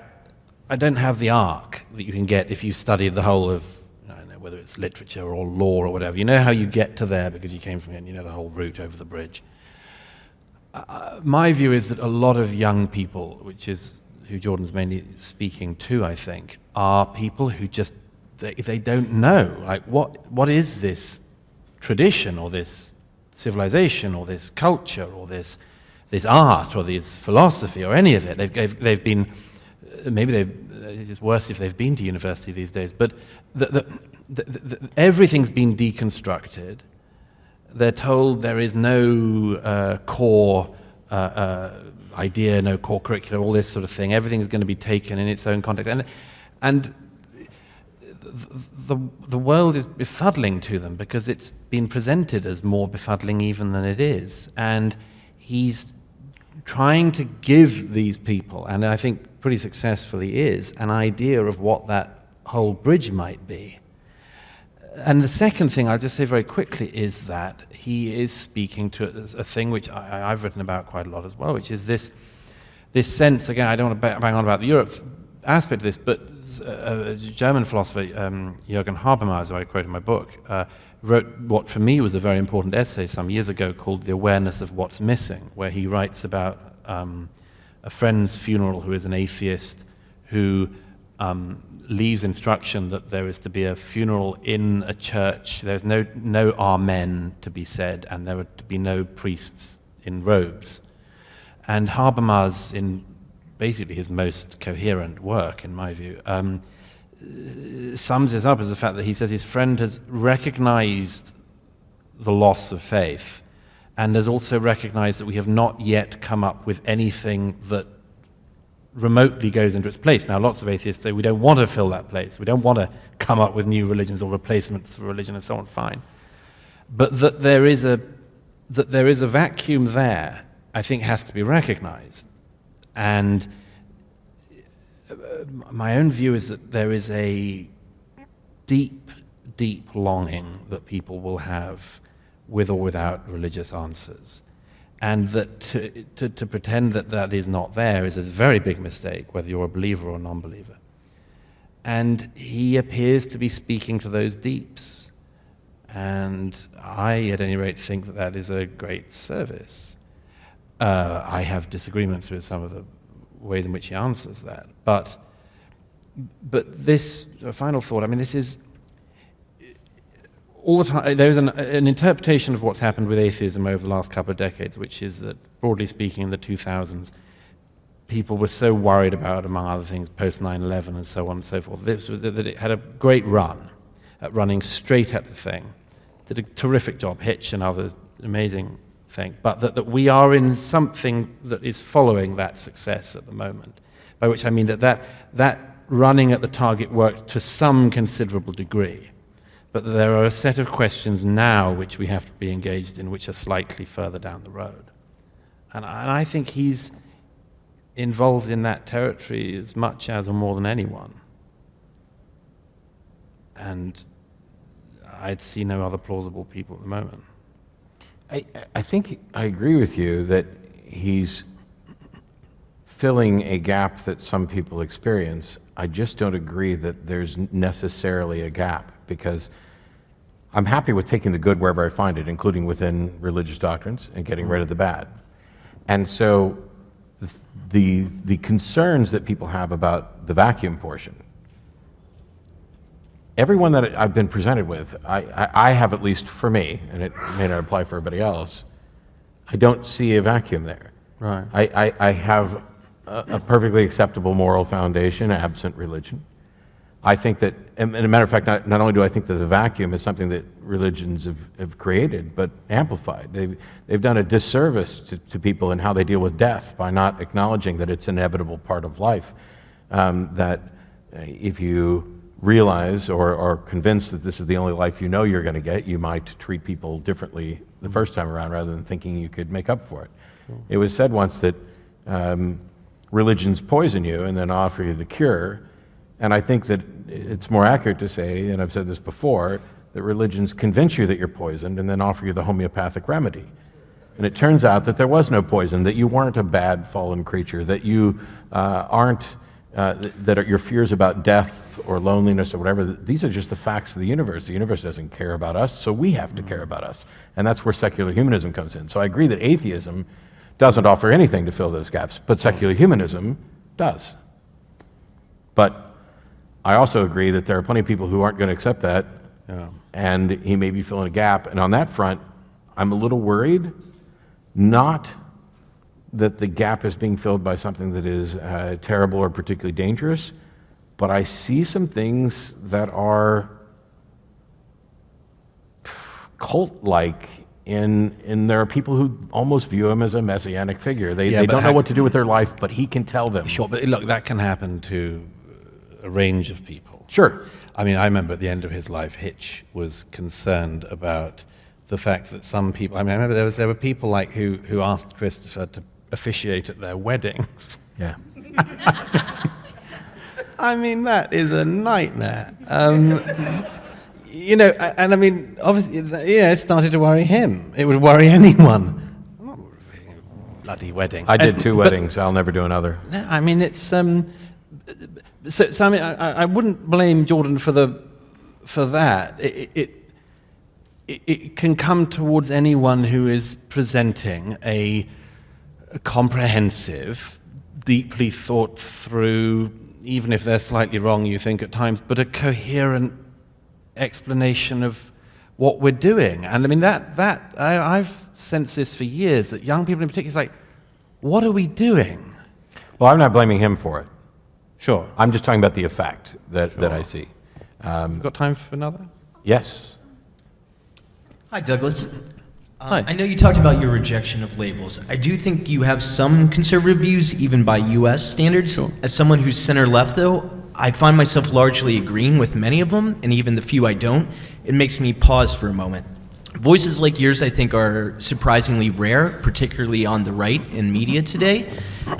I don't have the arc that you can get if you've studied the whole of, I don't know, whether it's literature or law or whatever. You know how you get to there because you came from here and you know the whole route over the bridge. My view is that a lot of young people, which is who Jordan's mainly speaking to, I think, are people who just, they don't know, like, what is this tradition or this civilization or this culture or this art or this philosophy or any of it. They've been, maybe it's worse if they've been to university these days, but everything's been deconstructed. They're told there is no core idea, no core curriculum, all this sort of thing. Everything's going to be taken in its own context. And the world is befuddling to them because it's been presented as more befuddling even than it is. And he's trying to give these people, and I think pretty successfully is, an idea of what that whole bridge might be. And the second thing I'll just say very quickly is that he is speaking to a thing which I've written about quite a lot as well, which is this sense, again, I don't want to bang on about the Europe aspect of this, but a German philosopher, Jürgen Habermas, who I quote in my book, wrote what for me was a very important essay some years ago called The Awareness of What's Missing, where he writes about a friend's funeral who is an atheist who leaves instruction that there is to be a funeral in a church. There's no amen to be said, and there are to be no priests in robes. And Habermas, in basically his most coherent work, in my view, sums this up as the fact that he says his friend has recognized the loss of faith and has also recognized that we have not yet come up with anything that remotely goes into its place. Now, lots of atheists say we don't want to fill that place. We don't want to come up with new religions or replacements for religion and so on, fine. But that there is a vacuum there, I think, has to be recognized. And my own view is that there is a deep, deep longing that people will have with or without religious answers. And that to pretend that that is not there is a very big mistake, whether you're a believer or a non-believer. And he appears to be speaking to those deeps. And I, at any rate, think that that is a great service. I have disagreements with some of the ways in which he answers that. But this, final thought, I mean, this is, all the time, there's an interpretation of what's happened with atheism over the last couple of decades, which is that, broadly speaking, in the 2000s, people were so worried about, among other things, post 9/11 and so on and so forth, that it had a great run at running straight at the thing. Did a terrific job, Hitch and others, amazing thing, but that we are in something that is following that success at the moment, by which I mean that running at the target worked to some considerable degree. But there are a set of questions now which we have to be engaged in, which are slightly further down the road. And I think he's involved in that territory as much as or more than anyone. And I'd see no other plausible people at the moment. I think I agree with you that he's filling a gap that some people experience. I just don't agree that there's necessarily a gap, because I'm happy with taking the good wherever I find it, including within religious doctrines, and getting rid of the bad. And so the concerns that people have about the vacuum portion, everyone that I've been presented with, I have, at least for me, and it may not apply for everybody else, I don't see a vacuum there. Right. I have a perfectly acceptable moral foundation absent religion. I think that, and as a matter of fact, not only do I think that the vacuum is something that religions have created, but amplified. They've done a disservice to people in how they deal with death by not acknowledging that it's an inevitable part of life, that if you realize or are convinced that this is the only life you know you're going to get, you might treat people differently the first time around rather than thinking you could make up for it. It was said once that religions poison you and then offer you the cure, and I think that it's more accurate to say, and I've said this before, that religions convince you that you're poisoned and then offer you the homeopathic remedy. And it turns out that there was no poison, that you weren't a bad fallen creature, that you that your fears about death or loneliness or whatever, these are just the facts of the universe. The universe doesn't care about us, so we have to care about us. And that's where secular humanism comes in. So I agree that atheism doesn't offer anything to fill those gaps, but secular humanism does. But I also agree that there are plenty of people who aren't going to accept that, and he may be filling a gap. And on that front, I'm a little worried, not that the gap is being filled by something that is terrible or particularly dangerous, but I see some things that are cult-like, and there are people who almost view him as a messianic figure. They don't know what to do with their life, but he can tell them. Sure, but look, that can happen to a range of people. Sure. I mean, I remember at the end of his life, Hitch was concerned about the fact that some people, I mean, I remember there were people like who asked Christopher to officiate at their weddings. Yeah. I mean, that is a nightmare. you know, and I mean, obviously, it started to worry him. It would worry anyone. I'm not revealing a bloody wedding. I did two weddings. I'll never do another. No, I mean, it's so I mean, I wouldn't blame Jordan for that. It can come towards anyone who is presenting a comprehensive, deeply thought through, even if they're slightly wrong, you think at times, but a coherent explanation of what we're doing. And I mean, I've sensed this for years, that young people in particular is like, what are we doing? Well, I'm not blaming him for it. Sure. I'm just talking about the effect that I see. Got time for another? Yes. Hi, Douglas. Hi. I know you talked about your rejection of labels. I do think you have some conservative views, even by U.S. standards. As someone who's center-left, though, I find myself largely agreeing with many of them, and even the few I don't, it makes me pause for a moment. Voices like yours, I think, are surprisingly rare, particularly on the right in media today.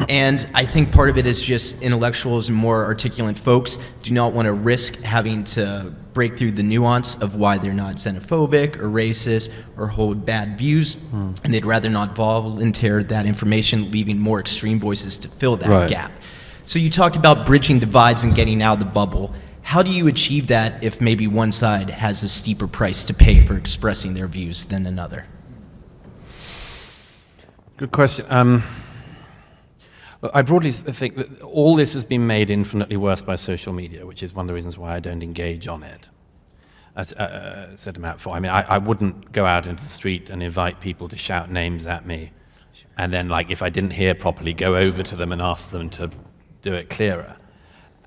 And I think part of it is just intellectuals and more articulate folks do not want to risk having to break through the nuance of why they're not xenophobic or racist or hold bad views, and they'd rather not volunteer that information, leaving more extreme voices to fill that gap. So you talked about bridging divides and getting out of the bubble. How do you achieve that if maybe one side has a steeper price to pay for expressing their views than another? Good question. I broadly think that all this has been made infinitely worse by social media, which is one of the reasons why I don't engage on it. As I said to Matt before, I mean, I wouldn't go out into the street and invite people to shout names at me, and then, like, if I didn't hear properly, go over to them and ask them to do it clearer.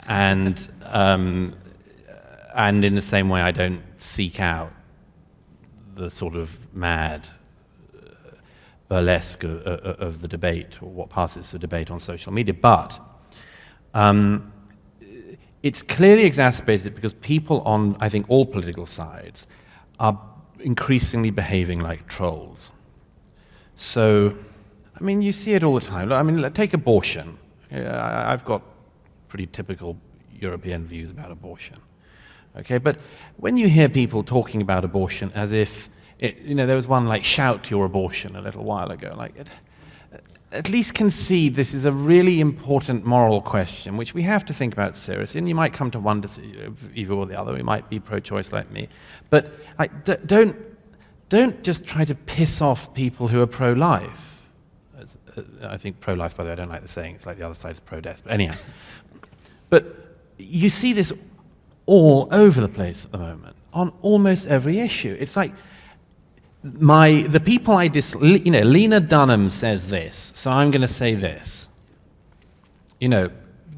And in the same way, I don't seek out the sort of mad burlesque of the debate, or what passes for debate on social media. But it's clearly exacerbated because people on, I think, all political sides are increasingly behaving like trolls. So, I mean, you see it all the time. I mean, take abortion. I've got pretty typical European views about abortion. Okay, but when you hear people talking about abortion as if, there was one like shout your abortion a little while ago, like, at least concede this is a really important moral question, which we have to think about seriously, and you might come to one decision, either or the other. We might be pro-choice like me, but don't just try to piss off people who are pro-life. I think pro-life, by the way, I don't like the saying, it's like the other side is pro-death, but anyhow. But you see this all over the place at the moment, on almost every issue. It's like, the people Lena Dunham says this, so I'm going to say this.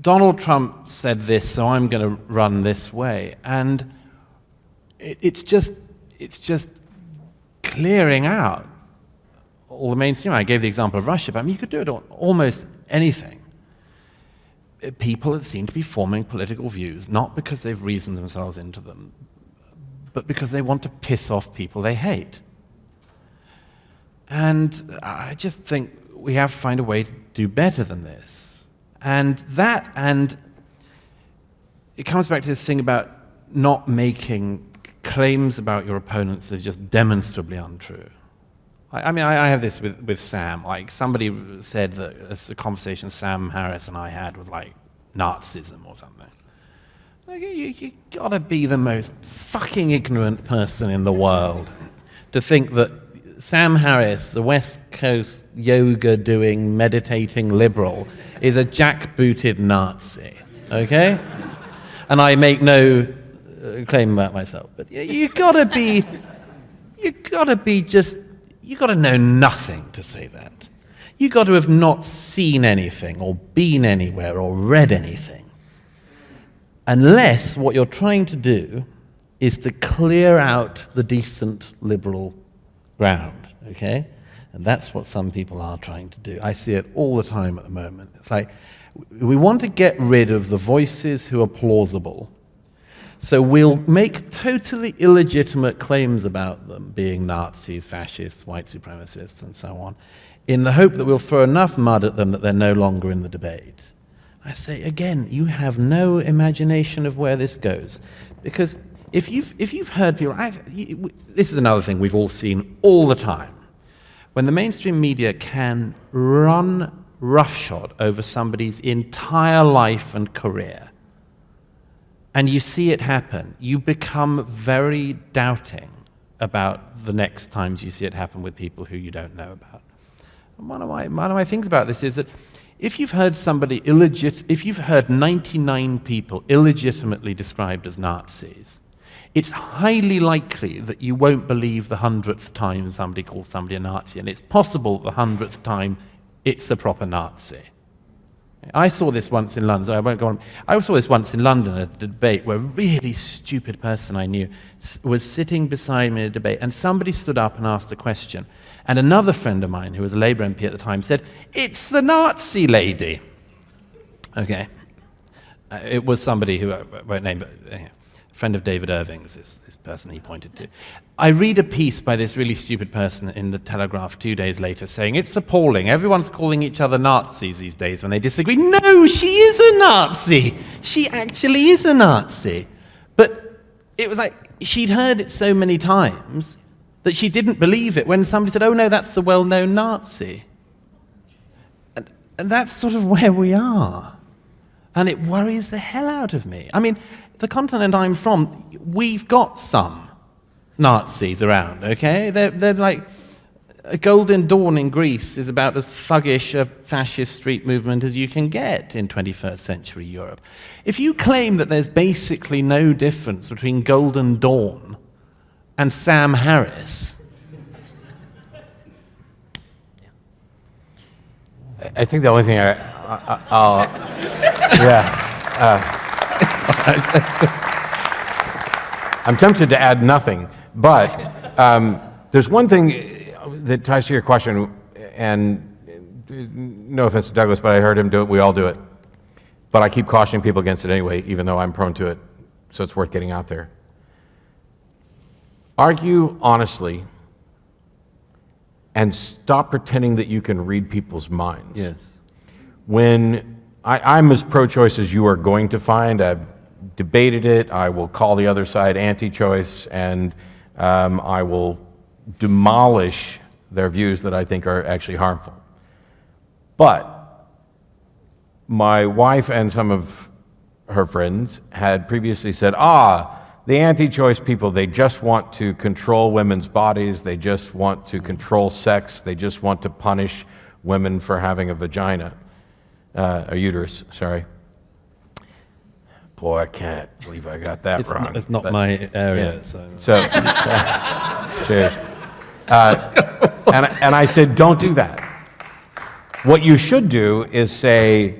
Donald Trump said this, so I'm going to run this way. And it's just clearing out all the mainstream. I gave the example of Russia, but I mean, you could do it on almost anything. People that seem to be forming political views, not because they've reasoned themselves into them, but because they want to piss off people they hate. And I just think we have to find a way to do better than this. And it comes back to this thing about not making claims about your opponents that are just demonstrably untrue. I mean, I have this with Sam. Like, somebody said that a conversation Sam Harris and I had was like Nazism or something. Like, you gotta be the most fucking ignorant person in the world to think that Sam Harris, the West Coast yoga-doing, meditating liberal, is a jackbooted Nazi, okay? And I make no claim about myself, but you gotta know nothing to say that. You got to have not seen anything or been anywhere or read anything. Unless what you're trying to do is to clear out the decent liberal ground, okay? And that's what some people are trying to do. I see it all the time at the moment. It's like, we want to get rid of the voices who are plausible, so we'll make totally illegitimate claims about them being Nazis, fascists, white supremacists, and so on, in the hope that we'll throw enough mud at them that they're no longer in the debate. I say, again, you have no imagination of where this goes, because if you've heard people, this is another thing we've all seen all the time. When the mainstream media can run roughshod over somebody's entire life and career, and you see it happen, you become very doubting about the next times you see it happen with people who you don't know about. And one of my things about this is that if you've heard if you've heard 99 people illegitimately described as Nazis, it's highly likely that you won't believe the 100th time somebody calls somebody a Nazi, and it's possible the 100th time it's a proper Nazi. I saw this once in London. I won't go on. I saw this once in London at a debate where a really stupid person I knew was sitting beside me in a debate, and somebody stood up and asked a question. And another friend of mine, who was a Labour MP at the time, said, "It's the Nazi lady." Okay. It was somebody who I won't name, but a friend of David Irving's, this person he pointed to. I read a piece by this really stupid person in the Telegraph 2 days later saying, "It's appalling. Everyone's calling each other Nazis these days when they disagree." No, she is a Nazi. She actually is a Nazi. But it was like she'd heard it so many times that she didn't believe it when somebody said, "Oh no, that's the well-known Nazi." And that's sort of where we are. And it worries the hell out of me. I mean, the continent I'm from, we've got some Nazis around, okay? They're like, a Golden Dawn in Greece is about as thuggish a fascist street movement as you can get in 21st century Europe. If you claim that there's basically no difference between Golden Dawn and Sam Harris, I think the only thing I'll I'm tempted to add nothing, but there's one thing that ties to your question, and no offense to Douglas, but I heard him do it, we all do it. But I keep cautioning people against it anyway, even though I'm prone to it, so it's worth getting out there. Argue honestly and stop pretending that you can read people's minds. yes. When I'm as pro-choice as you are going to find, I've debated it, I will call the other side anti-choice, and I will demolish their views that I think are actually harmful. But my wife and some of her friends had previously said, the anti-choice people, they just want to control women's bodies, they just want to control sex, they just want to punish women for having a vagina, a uterus, sorry. Boy, I can't believe I got that wrong. It's not my area, Yeah. so. Cheers. And I said, don't do that. What you should do is say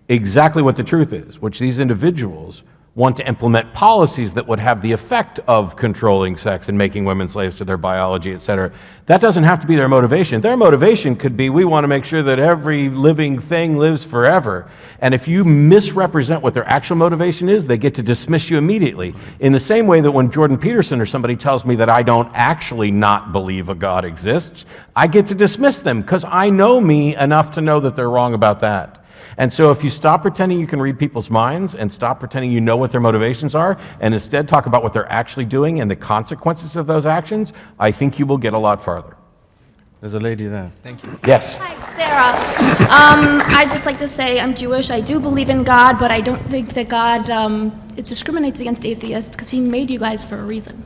exactly what the truth is, which these individuals want to implement policies that would have the effect of controlling sex and making women slaves to their biology, et cetera. That doesn't have to be their motivation. Their motivation could be, we want to make sure that every living thing lives forever. And if you misrepresent what their actual motivation is, they get to dismiss you immediately. In the same way that when Jordan Peterson or somebody tells me that I don't actually not believe a God exists, I get to dismiss them because I know me enough to know that they're wrong about that. And so if you stop pretending you can read people's minds and stop pretending you know what their motivations are and instead talk about what they're actually doing and the consequences of those actions, I think you will get a lot farther. There's a lady there. Thank you. Yes. Hi, Sarah. I'd just like to say I'm Jewish. I do believe in God, but I don't think that God it discriminates against atheists because He made you guys for a reason.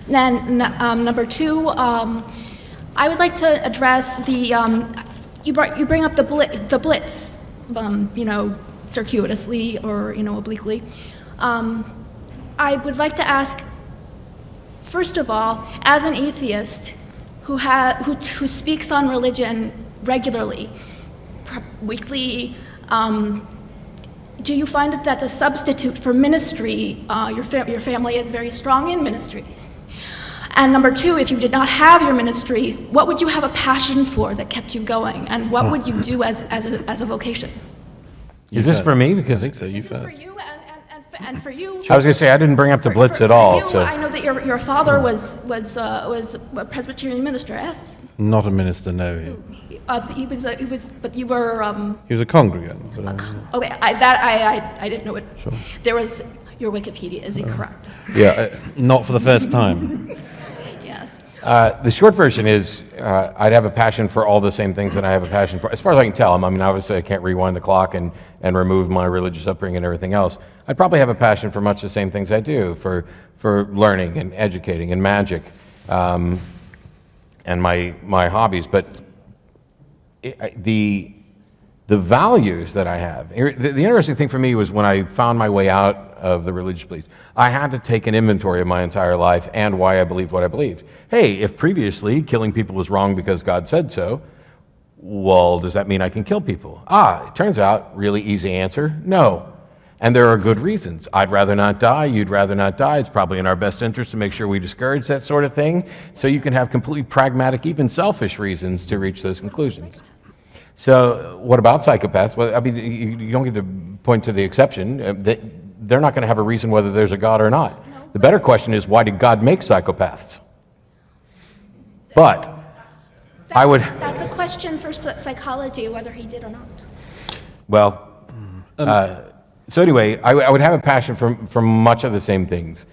Then number two, I would like to address the you bring up the blitz. Circuitously or, obliquely. I would like to ask, first of all, as an atheist who speaks on religion regularly, weekly, do you find that that's a substitute for ministry? Your family is very strong in ministry. And number two, if you did not have your ministry, what would you have a passion for that kept you going? And what would you do as a vocation? Is this for me? Because I think so. You This is for first. you and for you. I was going to say I didn't bring up the blitz For at all. you, So I know that your father was a Presbyterian minister. Yes. Not a minister, no. He was, but you were. He was a congregant. But, Okay, I didn't know it. Sure. There was your Wikipedia is incorrect. Yeah. Not for the first time. Yes. The short version is I'd have a passion for all the same things that I have a passion for, as far as I can tell. I mean, obviously I can't rewind the clock and remove my religious upbringing and everything else. I'd probably have a passion for much the same things I do, for learning and educating and magic, and my hobbies. But the values that I have, the interesting thing for me was when I found my way out of the religious beliefs, I had to take an inventory of my entire life and why I believed what I believed. Hey, if previously killing people was wrong because God said so, well, does that mean I can kill people? It turns out, really easy answer, no. And there are good reasons. I'd rather not die, you'd rather not die. It's probably in our best interest to make sure we discourage that sort of thing. So you can have completely pragmatic, even selfish reasons to reach those conclusions. So what about psychopaths? Well, I mean, you don't get to point to the exception. They're not going to have a reason whether there's a God or not. The better question is, why did God make psychopaths? But I would... That's a question for psychology, whether he did or not. Well, so anyway, I would have a passion for much of the same things.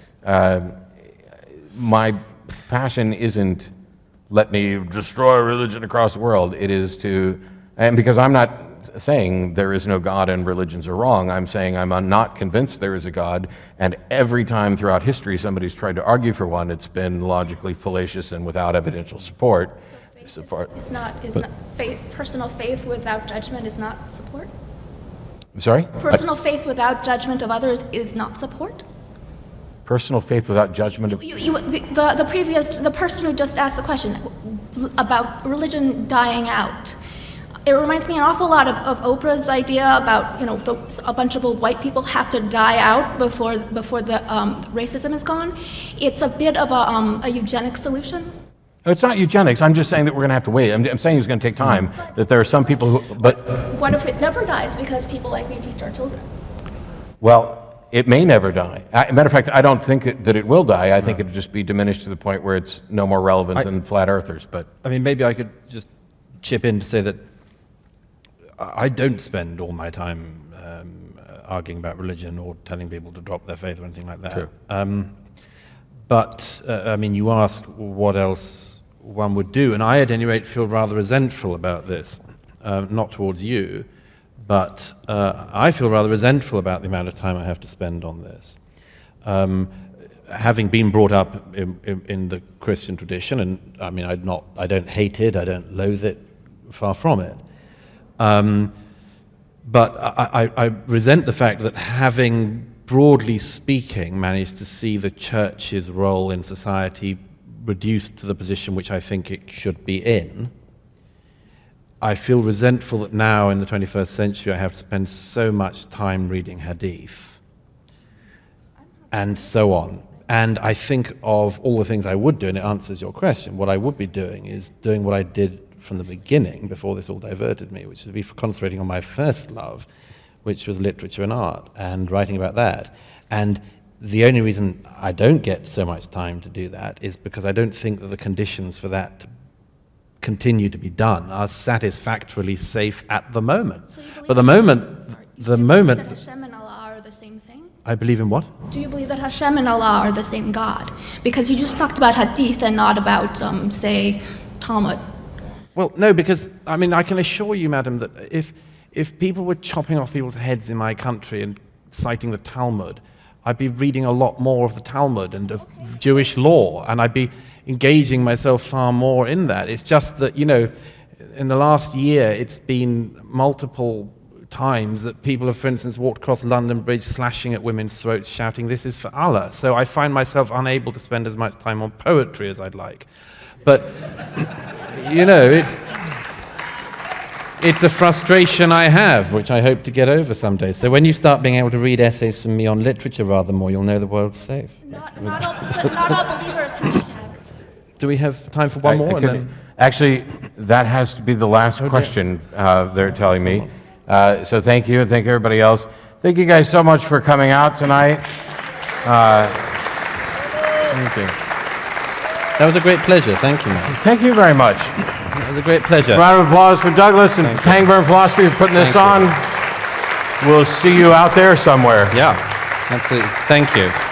My passion isn't let me destroy religion across the world. It is to, and because I'm not saying there is no God and religions are wrong, I'm saying I'm not convinced there is a God, and every time throughout history somebody's tried to argue for one, it's been logically fallacious and without evidential support. Personal faith without judgment is not support? Sorry? Personal faith without judgment of others is not support? Personal faith without judgment of... The person who just asked the question about religion dying out, it reminds me an awful lot of Oprah's idea about, a bunch of old white people have to die out before the racism is gone. It's a bit of a eugenic solution. It's not eugenics. I'm just saying that we're going to have to wait. I'm saying it's going to take time, that there are some people who... But what if it never dies because people like me teach our children? Well, it may never die. Matter of fact, I don't think that it will die. I think it'll just be diminished to the point where it's no more relevant than flat earthers. But I mean, maybe I could just chip in to say that I don't spend all my time arguing about religion or telling people to drop their faith or anything like that. True. But I mean, you asked what else one would do, and I, at any rate, feel rather resentful about this. Not towards you, but I feel rather resentful about the amount of time I have to spend on this. Having been brought up in the Christian tradition, and I mean, I don't hate it, I don't loathe it, far from it. But I resent the fact that, having broadly speaking managed to see the church's role in society reduced to the position which I think it should be in, I feel resentful that now in the 21st century I have to spend so much time reading hadith and so on. And I think of all the things I would do, and it answers your question. What I would be doing is doing what I did from the beginning, before this all diverted me, which would be concentrating on my first love, which was literature and art, and writing about that. And the only reason I don't get so much time to do that is because I don't think that the conditions for that to continue to be done are satisfactorily safe at the moment. So but the moment that Hashem and Allah are the same thing? I believe in what? Do you believe that Hashem and Allah are the same God? Because you just talked about hadith and not about, say, Talmud. Well, no, because, I mean, I can assure you, madam, that if people were chopping off people's heads in my country and citing the Talmud, I'd be reading a lot more of the Talmud and of Jewish law, and I'd be engaging myself far more in that. It's just that, in the last year, it's been multiple times that people have, for instance, walked across London Bridge slashing at women's throats, shouting, "This is for Allah." So I find myself unable to spend as much time on poetry as I'd like. But, it's a frustration I have, which I hope to get over someday. So when you start being able to read essays from me on literature rather more, you'll know the world's safe. Not all believers, hashtag. Do we have time for one more? And then... Actually, that has to be the last question, they're telling me. So thank you, and thank everybody else. Thank you guys so much for coming out tonight. Thank you. That was a great pleasure. Thank you, man. Thank you very much. It was a great pleasure. Round of applause for Douglas and Pangburn Philosophy for putting this on. We'll see you out there somewhere. Yeah. Absolutely. Thank you.